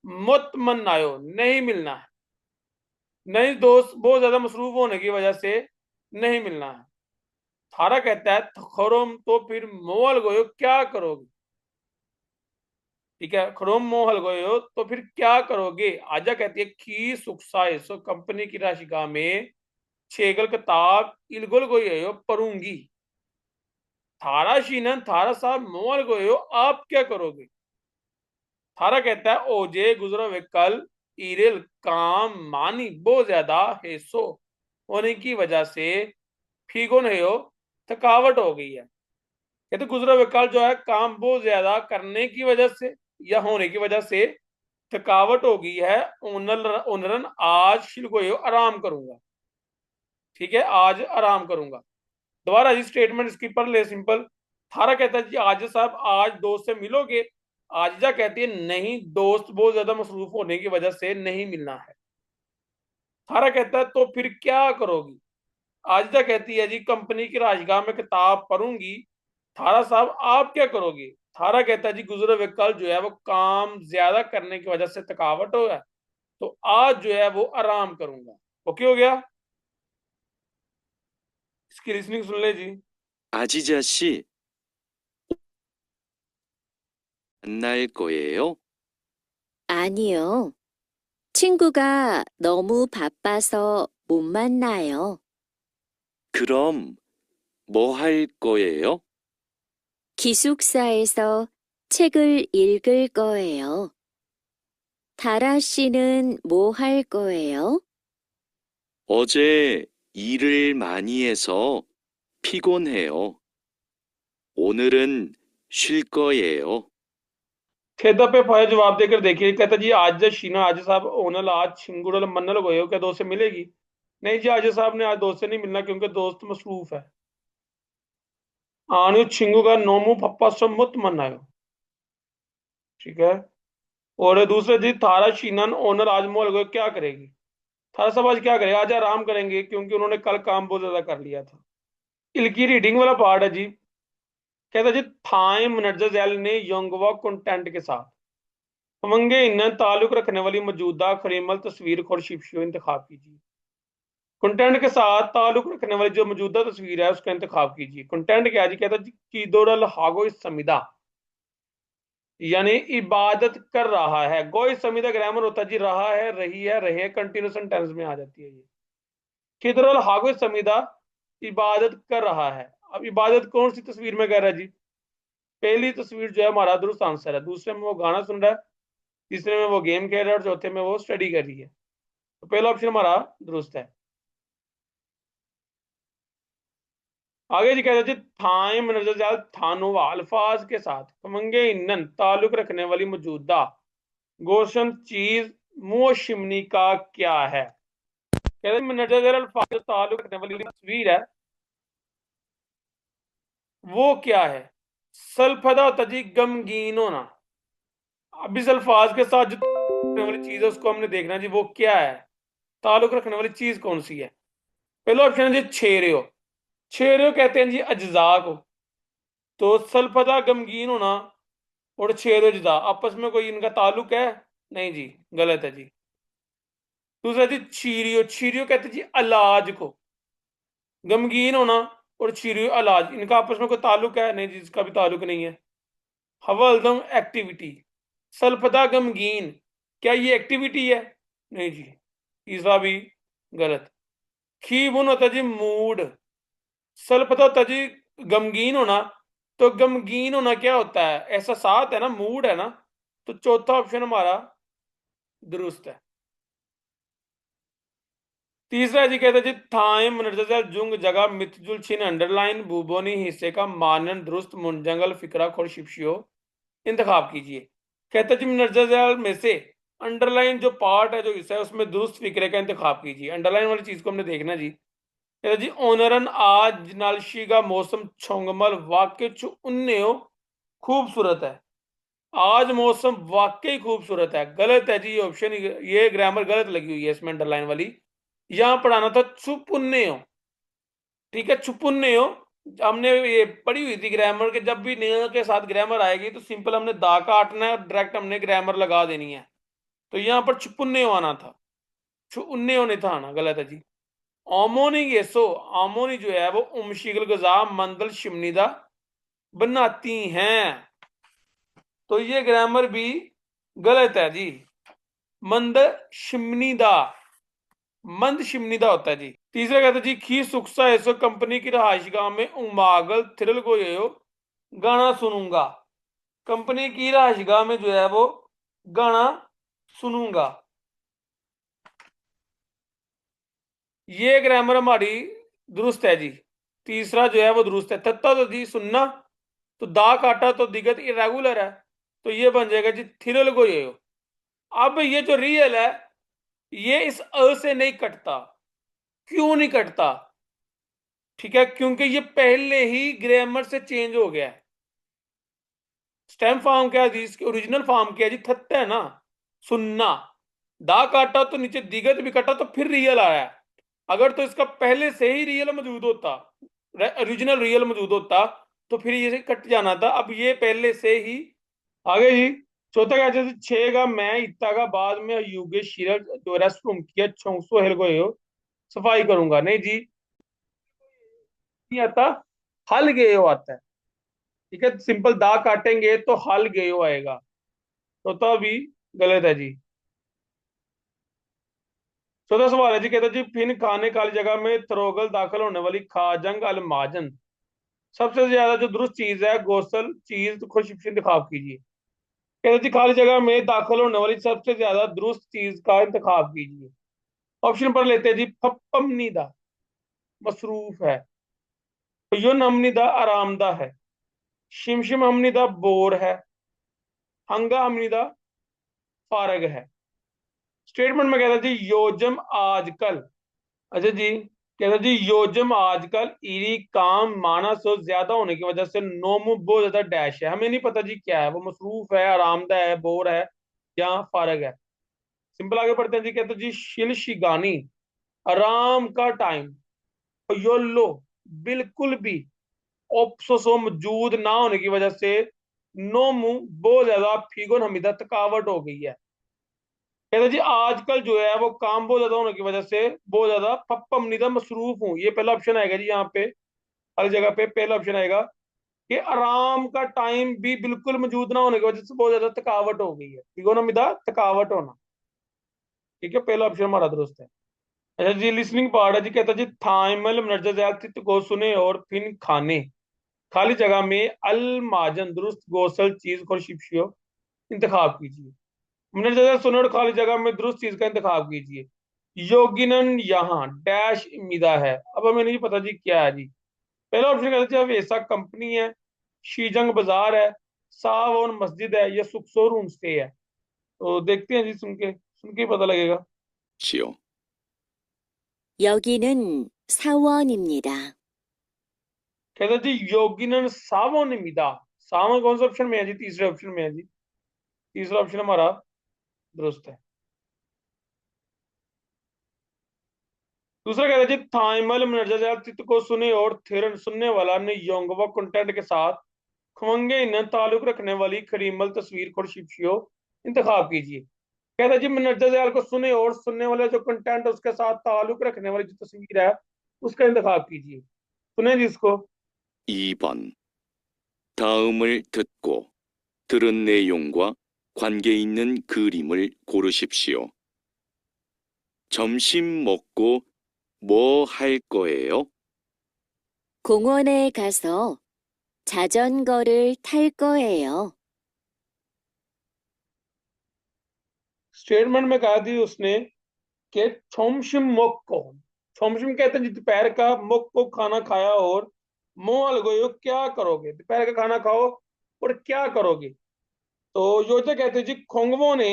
मुत मन आयो नहीं मिलना है। नहीं दोस्त बहुत ज्यादा मसरूफ होने की वजह से नहीं मिलना है। थारा कहता है खरोम तो फिर मोहल गयो क्या करोगे? ठीक है, खरोम मोहल गयो तो फिर क्या करोगे? आजा कहती है खी सुखसाए सो कंपनी की राशिका में छेगल किताब इलगुल गयो पढ़ूंगी। थारा शीनन थारा साहब मोहल गयो आप क्या करोगे? थारा कहता है ओजे गुजरो वे कल इरेल काम मानी बहुत ज्यादा हेसो होने की वजह से फीगोन हेयो थकावट हो गई है। कहते गुजरा हुआ कल जो है काम बहुत ज्यादा करने की वजह से या होने की वजह से थकावट हो गई है। ओनरन आज शिलगोयो आराम करूंगा। ठीक है, आज आराम करूंगा। दोबारा जी स्टेटमेंट इसकी पढ़ ले सिंपल। थारा कहता है जी आज साहब आज दोस्त से मिलोगे। आजिजा कहती है नहीं दोस्त बहुत ज्यादा मसरूफ होने की वजह से नहीं मिलना है। थारा कहता है तो फिर क्या करोगी? आजिजा कहती है जी कंपनी की राजगाह में किताब पढ़ूंगी। थारा साहब आप क्या करोगे? थारा कहता है जी गुजरे हुए कल जो है वो काम ज्यादा करने की वजह से थकावट हो है, तो आज जो है वो आराम करूंगा। ओके हो गया? इसकी रीजनिंग सुन ले जी। 아지자 씨, 만날 거예요? 아니요. 친구가 너무 바빠서 못 만나요. 그럼 뭐 할 거예요? 기숙사에서 책을 읽을 거예요. 다라 씨는 뭐 할 거예요? 어제 일을 많이 해서 피곤해요. 오늘은 쉴 거예요. खेदा पे फाया जवाब देकर देखिए। कहता जी आज शीना आज साहब ओनल आज छिंगुड़ल मनल गयो क्या दोस्त से मिलेगी? नहीं जी, आज साहब ने आज दोस्त से नहीं मिलना क्योंकि दोस्त मसरूफ है। आनु छिंगू का नोमू पप्पा सब मुत मनायो। ठीक है, और दूसरा जी थारा शीनन ओनर आज मोल गयो क्या करेगी? थारा साहब आज क्या करेगा? आज आराम करेंगे क्योंकि उन्होंने कल काम बहुत ज्यादा कर लिया था। इनकी रीडिंग वाला पार्ट है जी। कहता जी थाए मनर्जा जैल ने यंगवा कंटेंट के साथ मंगे इन ताल्लुक रखने वाली मौजूदा खरीमल तस्वीर और शिपशियो इंतखाब कीजिए। कंटेंट के साथ ताल्लुक रखने वाली जो मौजूदा तस्वीर है उसका इंतखाब कीजिए। कंटेंट क्या जी? कहता जी कीदोरल हागो समिदा यानी इबादत कर रहा है। गोई समिदा ग्रामर होता जी रहा है, रही है, रहे, कंटिन्यूस टेंस में आ जाती है ये। कीदोरल हागो समिदा इबादत कर रहा है। अब इबादत कौन सी तस्वीर में कर रहा है जी? पहली तस्वीर जो है हमारा दुरुस्त आंसर है। दूसरे में वो गाना सुन रहा है, तीसरे में वो गेम खेल रहा है और चौथे में वो स्टडी कर रही है। तो पहला ऑप्शन हमारा दुरुस्त है। आगे जी कहते हैं थाइम नजर थानो अल्फाज के साथ कमंगे इन्नन ताल्लुक रखने वाली मौजूदा गोशन चीज मुंह शिमनी का क्या है? कहते हैं नजर अल्फाज ताल्लुक रखने वाली तस्वीर है वो क्या है? सल्फदा होता जी गमगीन होना। अब इस अल्फाज के साथ जो रखने वाली चीज है उसको हमने देखना जी वो क्या है, ताल्लुक रखने वाली चीज कौन सी है। पहला ऑप्शन है जी छेरियो। छेरियो कहते हैं जी अज्जा को। तो सल्फदा गमगीन होना और छेरियो अज्जा आपस में कोई इनका ताल्लुक है? नहीं जी, गलत है जी। दूसरा जी छीरियो। छीरियो कहते हैं जी अलाज को। गमगीन होना और छीरियो अलाज, इनका आपस में कोई ताल्लुक है? नहीं जी, इसका भी ताल्लुक नहीं है। हवलदम एक्टिविटी। सल्फदा गमगीन, क्या ये एक्टिविटी है? नहीं जी, तीसरा भी गलत। खीबुन होता जी मूड। सल्फदा होता जी गमगीन होना। तो गमगीन होना क्या होता है? एहसासात है ना, मूड है ना। तो चौथा ऑप्शन हमारा दुरुस्त है। तीसरा जी कहते जी थाइम मनर्जा जुंग जगह मिथजुल छिन अंडरलाइन बुबोनी हिस्से का मानन दुरुस्त मुंजंगल फिकरा खोर शिपशियो इंतखाब कीजिए। कहता जी मनर्जा जैल में से अंडरलाइन जो पार्ट है, जो हिस्सा है, उसमें दुरुस्त फिक्रे का इंतखाब कीजिए। अंडरलाइन वाली चीज को हमने देखना जी। कहता जी ओनरन आज नालशी का मौसम छोंगमल वाकई च उन्ने खूबसूरत है। आज मौसम वाकई खूबसूरत है, गलत है जी ये ऑप्शन, ये ग्रामर गलत लगी हुई है इसमें अंडरलाइन वाली। यहां पढ़ाना था चुपुन्ने हो, ठीक है, चुपुन्ने हो। हमने ये पढ़ी हुई थी ग्रामर के, जब भी ने के साथ ग्रामर आएगी तो सिंपल हमने दा काटना है और डायरेक्ट हमने ग्रामर लगा देनी है। तो यहाँ पर चुपुन्ने हो आना था, छुन्ने होने था आना, गलत है जी। आमोनी गेसो, आमोनी जो है वो उमशिगल गजा मंदल शिमनीदा बनाती हैं। तो ये ग्रामर भी गलत है जी। मंद शिमनीदा, मंद शिमनीदा होता है जी। तीसरा कहता है जी खी सुखसा ऐसो कंपनी की रहायशगाह में उमागल थिरल को यो गाना सुनूंगा। कंपनी की रहायशगाह में जो है वो गाना सुनूंगा। ये ग्रामर हमारी दुरुस्त है जी। तीसरा जो है वो दुरुस्त है। तत्ता तो जी सुनना, तो दा काटा तो दिगत इरेगुलर है, तो ये बन जाएगा जी थिरल को ये। अब ये जो रियल है ये इस अ से नहीं कटता। क्यों नहीं कटता? ठीक है, क्योंकि ये पहले ही ग्रामर से चेंज हो गया है। स्टेम फॉर्म क्या है जी, इसकी ओरिजिनल फॉर्म क्या है जी, थत्ता है ना, सुनना। दा काटा तो नीचे दिगत भी कटा तो फिर रियल आया है। अगर तो इसका पहले से ही रियल मौजूद होता, ओरिजिनल रियल मौजूद होता, तो फिर ये कट जाना था। अब ये पहले से ही आगे जी। चौथा क्या जैसे छेगा मैं इत्ता का बाद में युगे शिरल जो रेस्ट रूम किया छोंसो हिल गए हो सफाई करूंगा, नहीं जी नहीं आता, हल गए हो आता है। ठीक है, सिंपल दा काटेंगे तो हल गए हो आएगा, तो भी गलत है जी। चौथा सवाल है जी, कहता जी फिन खाने काली जगह में तरोगल दाखिल होने वाली खाजंग अल माजन सबसे ज्यादा जो दुरुस्त चीज है गोसल चीज तो खुश इंतखाब कीजिए। कहते जी खाली जगह में दाखिल होने वाली सबसे ज्यादा दुरुस्त चीज का इंतखाब कीजिए। ऑप्शन पर लेते हैं जी फपमनीदा मसरूफ है, युन हमनीदा आरामदा है, शिमशिम हमनीदा बोर है, हंगा हमनीदा फारग है। स्टेटमेंट में कहता जी योजम आजकल, अच्छा जी, कहता जी योजम आजकल इरी काम माना सो ज्यादा होने की वजह से नोमु बहुत ज्यादा डैश है। हमें नहीं पता जी क्या है वो, मसरूफ है, आरामदा है, बोर है या फारग है। सिंपल आगे पढ़ते हैं जी। कहते जी शिल शिगानी आराम का टाइम, योलो बिल्कुल भी, ओप्सोसो मौजूद ना होने की वजह से नोमू बहुत ज्यादा फीगोन हमीदा थकावट हो गई है। कहते जी आजकल जो है वो काम बहुत ज्यादा होने की वजह से बहुत ज्यादा पप्पम निदा मसरूफ हूँ। ये पहला ऑप्शन आएगा जी, यहाँ पे हर जगह पे पहला ऑप्शन आएगा कि आराम का टाइम भी बिल्कुल मौजूद ना होने की वजह से बहुत ज्यादा थकावट हो गई है, फीगोन हमीदा थकावट होना। ठीक है, पहला ऑप्शन हमारा दुरुस्त है। अच्छा जी लिसनिंग पार्ट है जी। कहता जी थाइमल मनर्जत को सुने और फिन खाने खाली जगह में अल माजन दुरुस्त गोसल चीज और शिपशियो इंतखाब कीजिए। मनर्जत सुने और खाली जगह में दुरुस्त चीज का इंतखाब कीजिए। योगिनन यहाँ डैश इमिदा है। अब हमें नहीं पता जी क्या है जी। पहला ऑप्शन कहता है वेसा कंपनी है, शीजंग बाजार है, सावन मस्जिद है, या सुखसो रूम स्टे है। तो देखते हैं जी, सुन के ही पता लगेगा। 시오. 여기는 사원입니다. कहता जी योगिनन सावन इमिदा, सावन कौन सा ऑप्शन में है जी? तीसरे ऑप्शन में है जी। तीसरा ऑप्शन हमारा दुरुस्त है। दूसरा कहता है जी थाइमल मनर्जा चित्त को सुने और थिरन सुनने वाला ने योंगवा कंटेंट के साथ खमंगे इन ताल्लुक रखने वाली खरीमल तस्वीर को शिपशियो इंतखाब कीजिए। कहता है जी मनर्जा जयाल को सुने और सुनने वाला जो कंटेंट उसके साथ ताल्लुक रखने वाली जो तस्वीर है उसका इंतखाब कीजिए। सुने जी इसको। 2번. 다음을 듣고 들은 내용과 관계 있는 그림을 고르십시오. 점심 먹고 뭐 할 거예요? 공원에 가서 자전거를 탈 거예요. स्टेटमेंट में कहा थी उसने कि छोमशिम मुक को, छोमशिम कहते हैं जी दोपहर का, मुक को खाना खाया और मोह अलगोयो क्या करोगे, दोपहर का खाना खाओ और क्या करोगे। तो योजना कहते हैं जी खोंगवो ने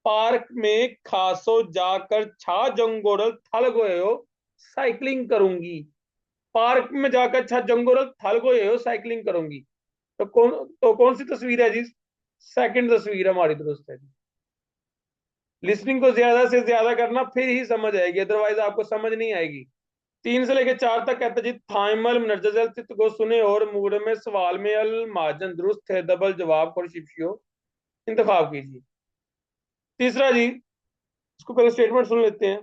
पार्क में खासो जाकर छा जंगोरल थल गयो साइकिलिंग करूंगी। पार्क में जाकर छा जंगोरल थल गयो साइकिलिंग करूंगी। तो कौन सी तस्वीर है जी? सेकंड तस्वीर हमारी दुरुस्त है जी। लिसनिंग को ज्यादा से ज्यादा करना फिर ही समझ आएगी, अदरवाइज आपको समझ नहीं आएगी। 3 से लेकर 4 तक कहते जी थाइमल मनर्जल चित्त को सुने और मूड में सवाल में अल माजन दुरुस्त है डबल जवाब और शिप्शियो इंतखाब कीजिए। तीसरा जी, इसको पहले स्टेटमेंट सुन लेते हैं।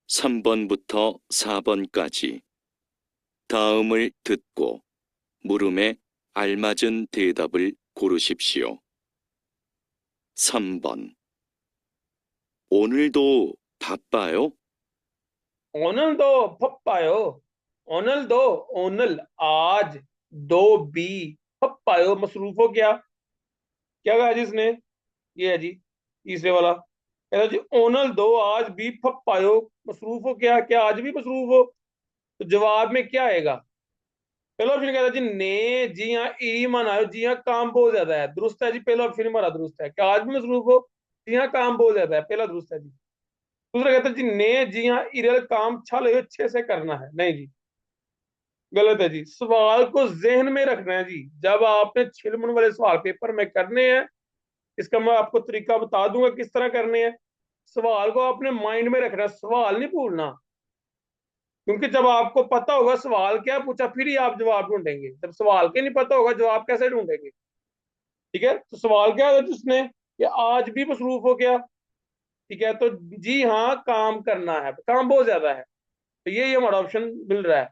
3번부터 4번까지 다음을 듣고 물음에 알맞은 대답을 고르십시오. 3번. 오늘도 바빠요? ओनल दो पप्पायो, ओनल दो, ओनल आज, दो बी, पप्पायो मसरूफ हो क्या? क्या कहा जी इसने? ये है जी तीसरे वाला, कहता जी ओनल दो आज भी पप्पायो मसरूफ हो क्या? क्या आज भी मसरूफ हो? तो जवाब में क्या आएगा? पहला ऑप्शन कहता जी ने जी हाँ ई मन आयो, जी हाँ काम बहुत ज्यादा है, दुरुस्त है जी। पहला ऑप्शन हमारा दुरुस्त है, क्या आज भी मसरूफ हो? जी हाँ काम बहुत ज्यादा है, पहला दुरुस्त है जी। दूसरा कहता है जी ने जी हाँ इरल काम छल अच्छे से करना है, नहीं जी गलत है जी। सवाल को जहन में रखना है जी, जब आपने छिलमन वाले सवाल पेपर में करने हैं, इसका मैं आपको तरीका बता दूंगा किस तरह करने हैं। सवाल को आपने माइंड में रखना, सवाल नहीं भूलना, क्योंकि जब आपको पता होगा सवाल क्या पूछा फिर ही आप जवाब ढूंढेंगे। जब सवाल के नहीं पता होगा जवाब कैसे ढूंढेंगे? ठीक है, तो सवाल क्या है जिसने कि आज भी मसरूफ हो गया। ठीक है, तो जी हाँ काम करना है, काम बहुत ज्यादा है, तो ये हमारा ऑप्शन मिल रहा है।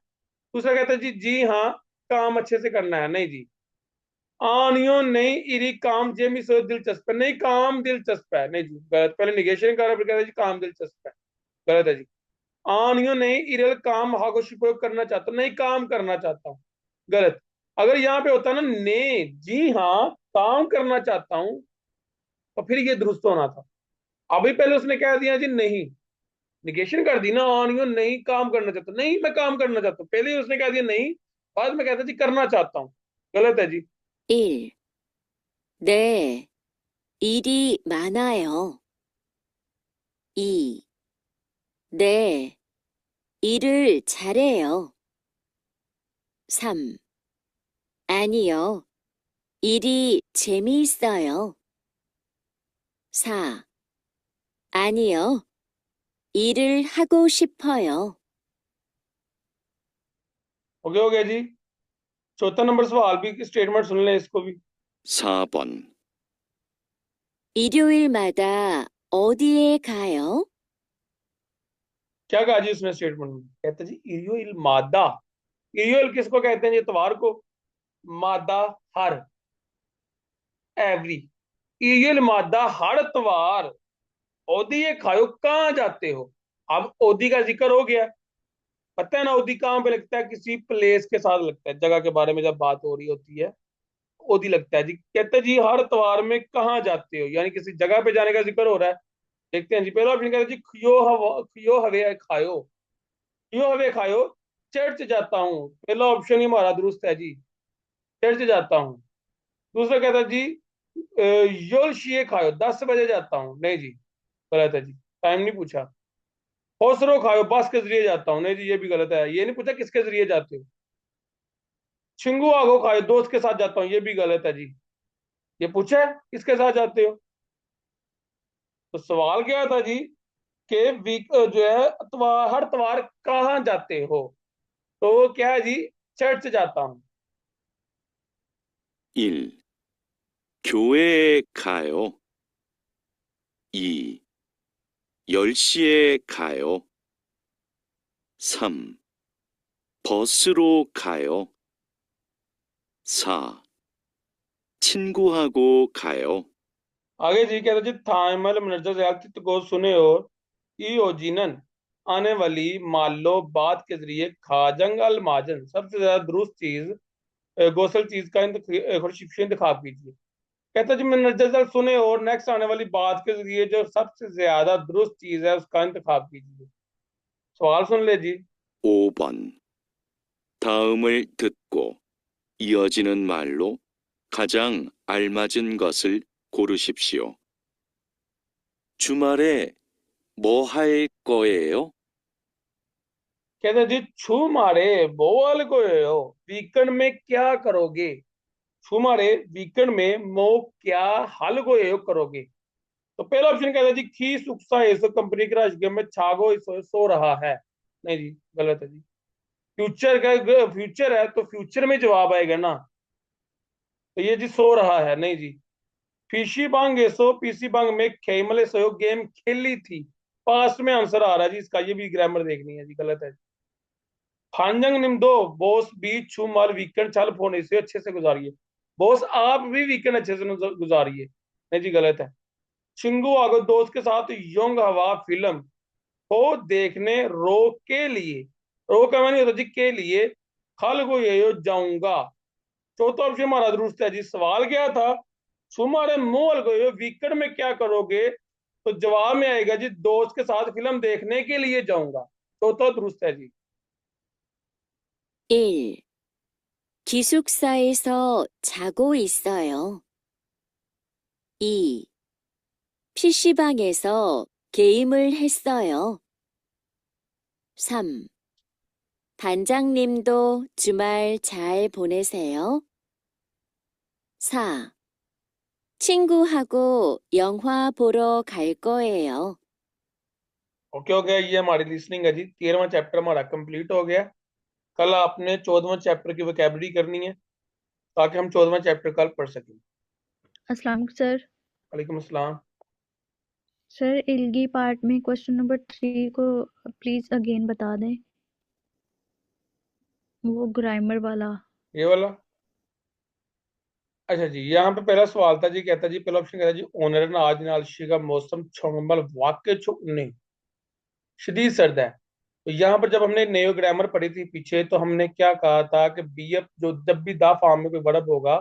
दूसरा कहता है जी जी हाँ काम अच्छे से करना है, नहीं जी। आनियो नहीं इरी काम जेमी सो दिलचस्प है, नहीं काम दिलचस्प है, नहीं जी गलत। पहले निगेशन कर फिर कहता है जी काम दिलचस्प है, गलत है जी। आनियो नहीं इरल काम हागोश उपयोग करना चाहता हूँ, नहीं काम करना चाहता हूँ, गलत। अगर यहाँ पे होता ना ने जी हाँ काम करना चाहता हूँ, तो फिर ये दुरुस्त होना था। अभी पहले उसने कह दिया जी नहीं, निगेशन कर दी ना, आनियो नहीं काम करना चाहता, नहीं मैं काम करना चाहता हूँ, पहले ही उसने कह दिया नहीं, बाद में कहता जी करना चाहता हूँ, गलत है जी। 1. 네, 일이 많아요. 2. 네, 일을 잘해요. 3. 아니요, 일이 재미있어요. 4. 아니요, 일을 하고 싶어요. हो गया जी। चौथा नंबर सवाल भी स्टेटमेंट सुन लें इसको भी। 4번. 일요일마다 어디에 가요? क्या कहा जी उसने स्टेटमेंट में? कहते जी इरियो मादा, इरियो किसको कहते हैं जी? इतवार को। मादा हर, एवरी। इरियो मादा हर इतवार ओदी ये खायो कहाँ जाते हो? अब ओदी का जिक्र हो गया, पता है ना ओदी कहाँ पे लगता है? किसी प्लेस के साथ लगता है, जगह के बारे में जब बात हो रही होती है ओदी लगता है जी। कहते जी हर इतवार में कहाँ जाते हो, यानी किसी जगह पे जाने का जिक्र हो रहा है। देखते हैं जी, पहला ऑप्शन कहते जी खियो हवे खायो, खियो हवे खायो चर्च जाता हूँ, पहला ऑप्शन ही हमारा दुरुस्त है जी, चर्च जाता हूँ। दूसरा कहता जी योल शिए खायो 10 बजे जाता हूँ, नहीं जी गलत है जी, टाइम नहीं पूछा। होसरो खायो बस के जरिए जाता हूँ, नहीं जी ये भी गलत है, ये नहीं पूछा किसके जरिए जाते हो। छिंगू आगो खायो दोस्त के साथ जाता हूँ, ये भी गलत है जी, ये पूछा है किसके साथ जाते हो। तो सवाल क्या था जी कि वीक जो है हर त्वार कहाँ जाते हो, तो क्या है जी चर्च जाता हूँ। 1. 교회에 가요. 2. 10시에 가요. 3. 버스로 가요. 4. 친구하고 가요. आगे जी कहता जी थाइमल मनर्जर रियासत को सुने और ईओजीनन आने वाली मालो बात के जरिए खाजंग अल माजन सबसे ज्यादा दुरुस्त चीज गोसल चीज का इंतखाब कीजिए। कहता जी मनर्जर सुने और नेक्स्ट आने वाली बात के जरिए जो सबसे ज्यादा दुरुस्त चीज है उसका इंतखाब कीजिए। सवाल सुन ले जी। 5번. 다음을 듣고 이어지는 말로 가장 알맞은 것을 고르십시오. 주말에 뭐 할 거예요? कहते हैं जी छू मारे बोल गोयो वीकेंड में क्या करोगे। छू मारे वीकेंड में मो क्या हल गोयो करोगे। तो पहला ऑप्शन कहता है जी खी सुक्सा इस कंपनी के राजकीय में छागो इस सो रहा है। नहीं जी, गलत है जी। फ्यूचर का फ्यूचर है तो फ्यूचर में जवाब आएगा ना, तो ये जी सो रहा है नहीं जी। फीशी बांग एसो पीसी बांग में खेमले सो गेम खेली थी, पास्ट में आंसर आ रहा है जी इसका, ये भी ग्रामर देखनी है जी, गलत है। फांजंग निम्दो बॉस बीच छू माल वीकेंड चल फोन से अच्छे से गुजारिए। बॉस आप भी वीकेंड अच्छे से गुजारिए। नहीं जी, गलत है। चिंगू आगो दोस्त के साथ योंग हवा फिल्म को देखने रो के लिए, रो का मैंने होता जी के लिए, खल को ये जाऊंगा। चौथा ऑप्शन हमारा दुरुस्त है जी। सवाल क्या था, तुम्हारे मुंह को ये वीकेंड में क्या करोगे, तो जवाब में आएगा जी दोस्त के साथ फिल्म देखने के लिए जाऊंगा। चौथा दुरुस्त है जी। 1. 기숙사에서 자고 있어요. 2. PC방에서 게임을 했어요. 3. 반장님도 주말 잘 보내세요. 4. 친구하고 영화 보러 갈 거예요. ओके हो गया, ये हमारी लिसनिंग है जी। 13वां चैप्टर हमारा कंप्लीट हो गया। कल आपने 14वां चैप्टर की वोकैबुलरी करनी है ताकि हम 14वां चैप्टर कल पढ़ सकें। अस्सलाम वालेकुम सर। वालेकुम अस्सलाम। सर इल्गी पार्ट में क्वेश्चन नंबर 3 को प्लीज अगेन बता दें, वो ग्रामर वाला। ये वाला, अच्छा जी। यहाँ पे पहला सवाल था जी, कहता जी पहला ऑप्शन कहता जी ओनर ने आज नालशी का मौसम छोंगमल वाक्य छो उन्हें शदीद सर्द है। तो यहाँ पर जब हमने नेयो ग्रामर पढ़ी थी पीछे, तो हमने क्या कहा था कि बीएफ जो जब भी दा फॉर्म में कोई वर्ब होगा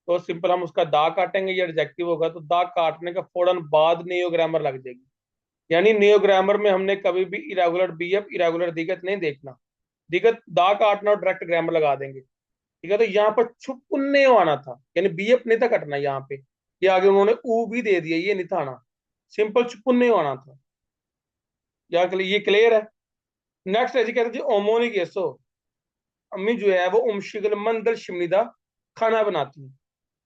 तो सिंपल हम उसका दा काटेंगे, या एडजेक्टिव होगा तो दा काटने का फौरन बाद नेयो ग्रामर लग जाएगी। यानी नेयो ग्रामर में हमने कभी भी इरेगुलर बीएफ इरेगुलर दिगत नहीं देखना, दिगत दा काटना और डायरेक्ट ग्रामर लगा देंगे। ठीक है, तो यहाँ पर छुपने आना था, यानी बीएफ नहीं था कटना यहाँ पे, ये आगे उन्होंने ऊ भी दे दिया, ये नहीं था आना, सिंपल छुपने आना था। यहाँ ये क्लियर है। नेक्स्ट है जी, कहते जी ओमोनी केसो, अम्मी जो है वो उमशिगल मंदल शिमनीदा खाना बनाती है।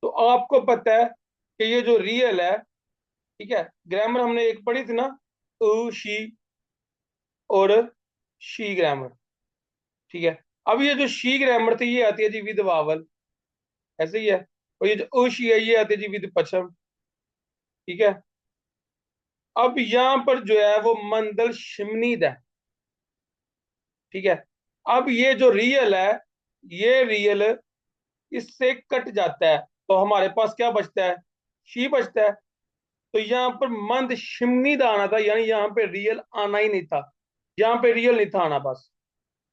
तो आपको पता है कि ये जो रियल है, ठीक है, ग्रामर हमने एक पढ़ी थी ना, ऊ शी और शी ग्रामर। ठीक है, अब ये जो शी ग्रामर थी ये आती है जी विद वावल, ऐसे ही है। और ये जो ऊ शी है ये आती है जी विद पछम। ठीक है, अब यहां पर जो है वो मंदल शिमनीद है। ठीक है, अब ये जो रियल है, ये रियल इससे कट जाता है तो हमारे पास क्या बचता है, शी बचता है। तो यहाँ पर मंद शिमनीद आना था, यानी यहाँ पे रियल आना ही नहीं था, यहाँ पे रियल नहीं था आना बस।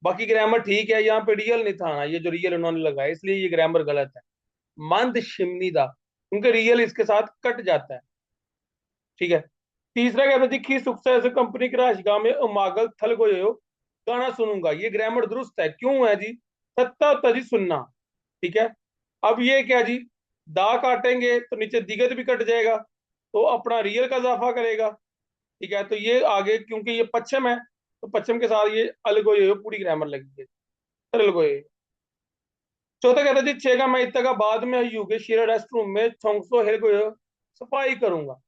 बाकी ग्रामर ठीक है, यहाँ पे रियल नहीं था आना, ये जो रियल उन्होंने लगाया इसलिए ये ग्रामर गलत है। मंद शिमनीदा, क्योंकि रियल इसके साथ कट जाता है। ठीक है, तीसरा कहता जी खी सुखसा ऐसे कंपनी के राशगा में उमागल थल गो गाना सुनूंगा। ये ग्रामर दुरुस्त है, क्यों है जी, सत्ता तजी सुनना। ठीक है, अब ये क्या जी, दा काटेंगे तो नीचे दिगत भी कट जाएगा, तो अपना रियल का इजाफा करेगा। ठीक है, तो ये आगे क्योंकि ये पश्चिम है तो पश्चिम के साथ ये अलगोये पूरी ग्रामर लगी है, अलगोये। चौथा कहता जी छेगा मैं इतना बाद में युगे शीरा रेस्ट रूम में छोंगसो हेलगोये सफाई करूंगा।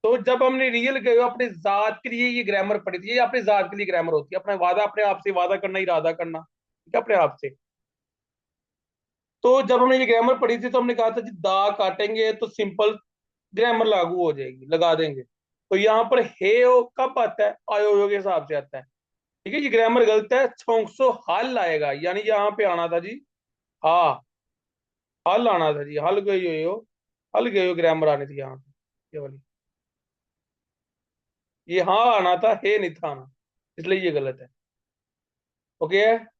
तो जब हमने रियल गए अपने जात के लिए ये ग्रामर पढ़ी थी, ये अपने जात के लिए ग्रामर होती है, अपना वादा अपने आप से वादा करना, इरादा करना, ठीक है, अपने आप से। तो जब हमने ये ग्रामर पढ़ी थी तो हमने कहा था जी दा काटेंगे तो सिंपल ग्रामर लागू हो जाएगी, लगा देंगे। तो यहाँ पर हे ओ कब आता है, आयो के हिसाब से आता है। ठीक है, ये ग्रामर गलत है, छोंकसो हल आएगा, यानी यहाँ पे आना था जी हाँ, हल आना था जी, हल गई हो, हल गई हो ग्रामर आनी थी यहाँ पे, ये वाली, ये हाँ आना था, हे नहीं था आना, इसलिए ये गलत है। ओके है।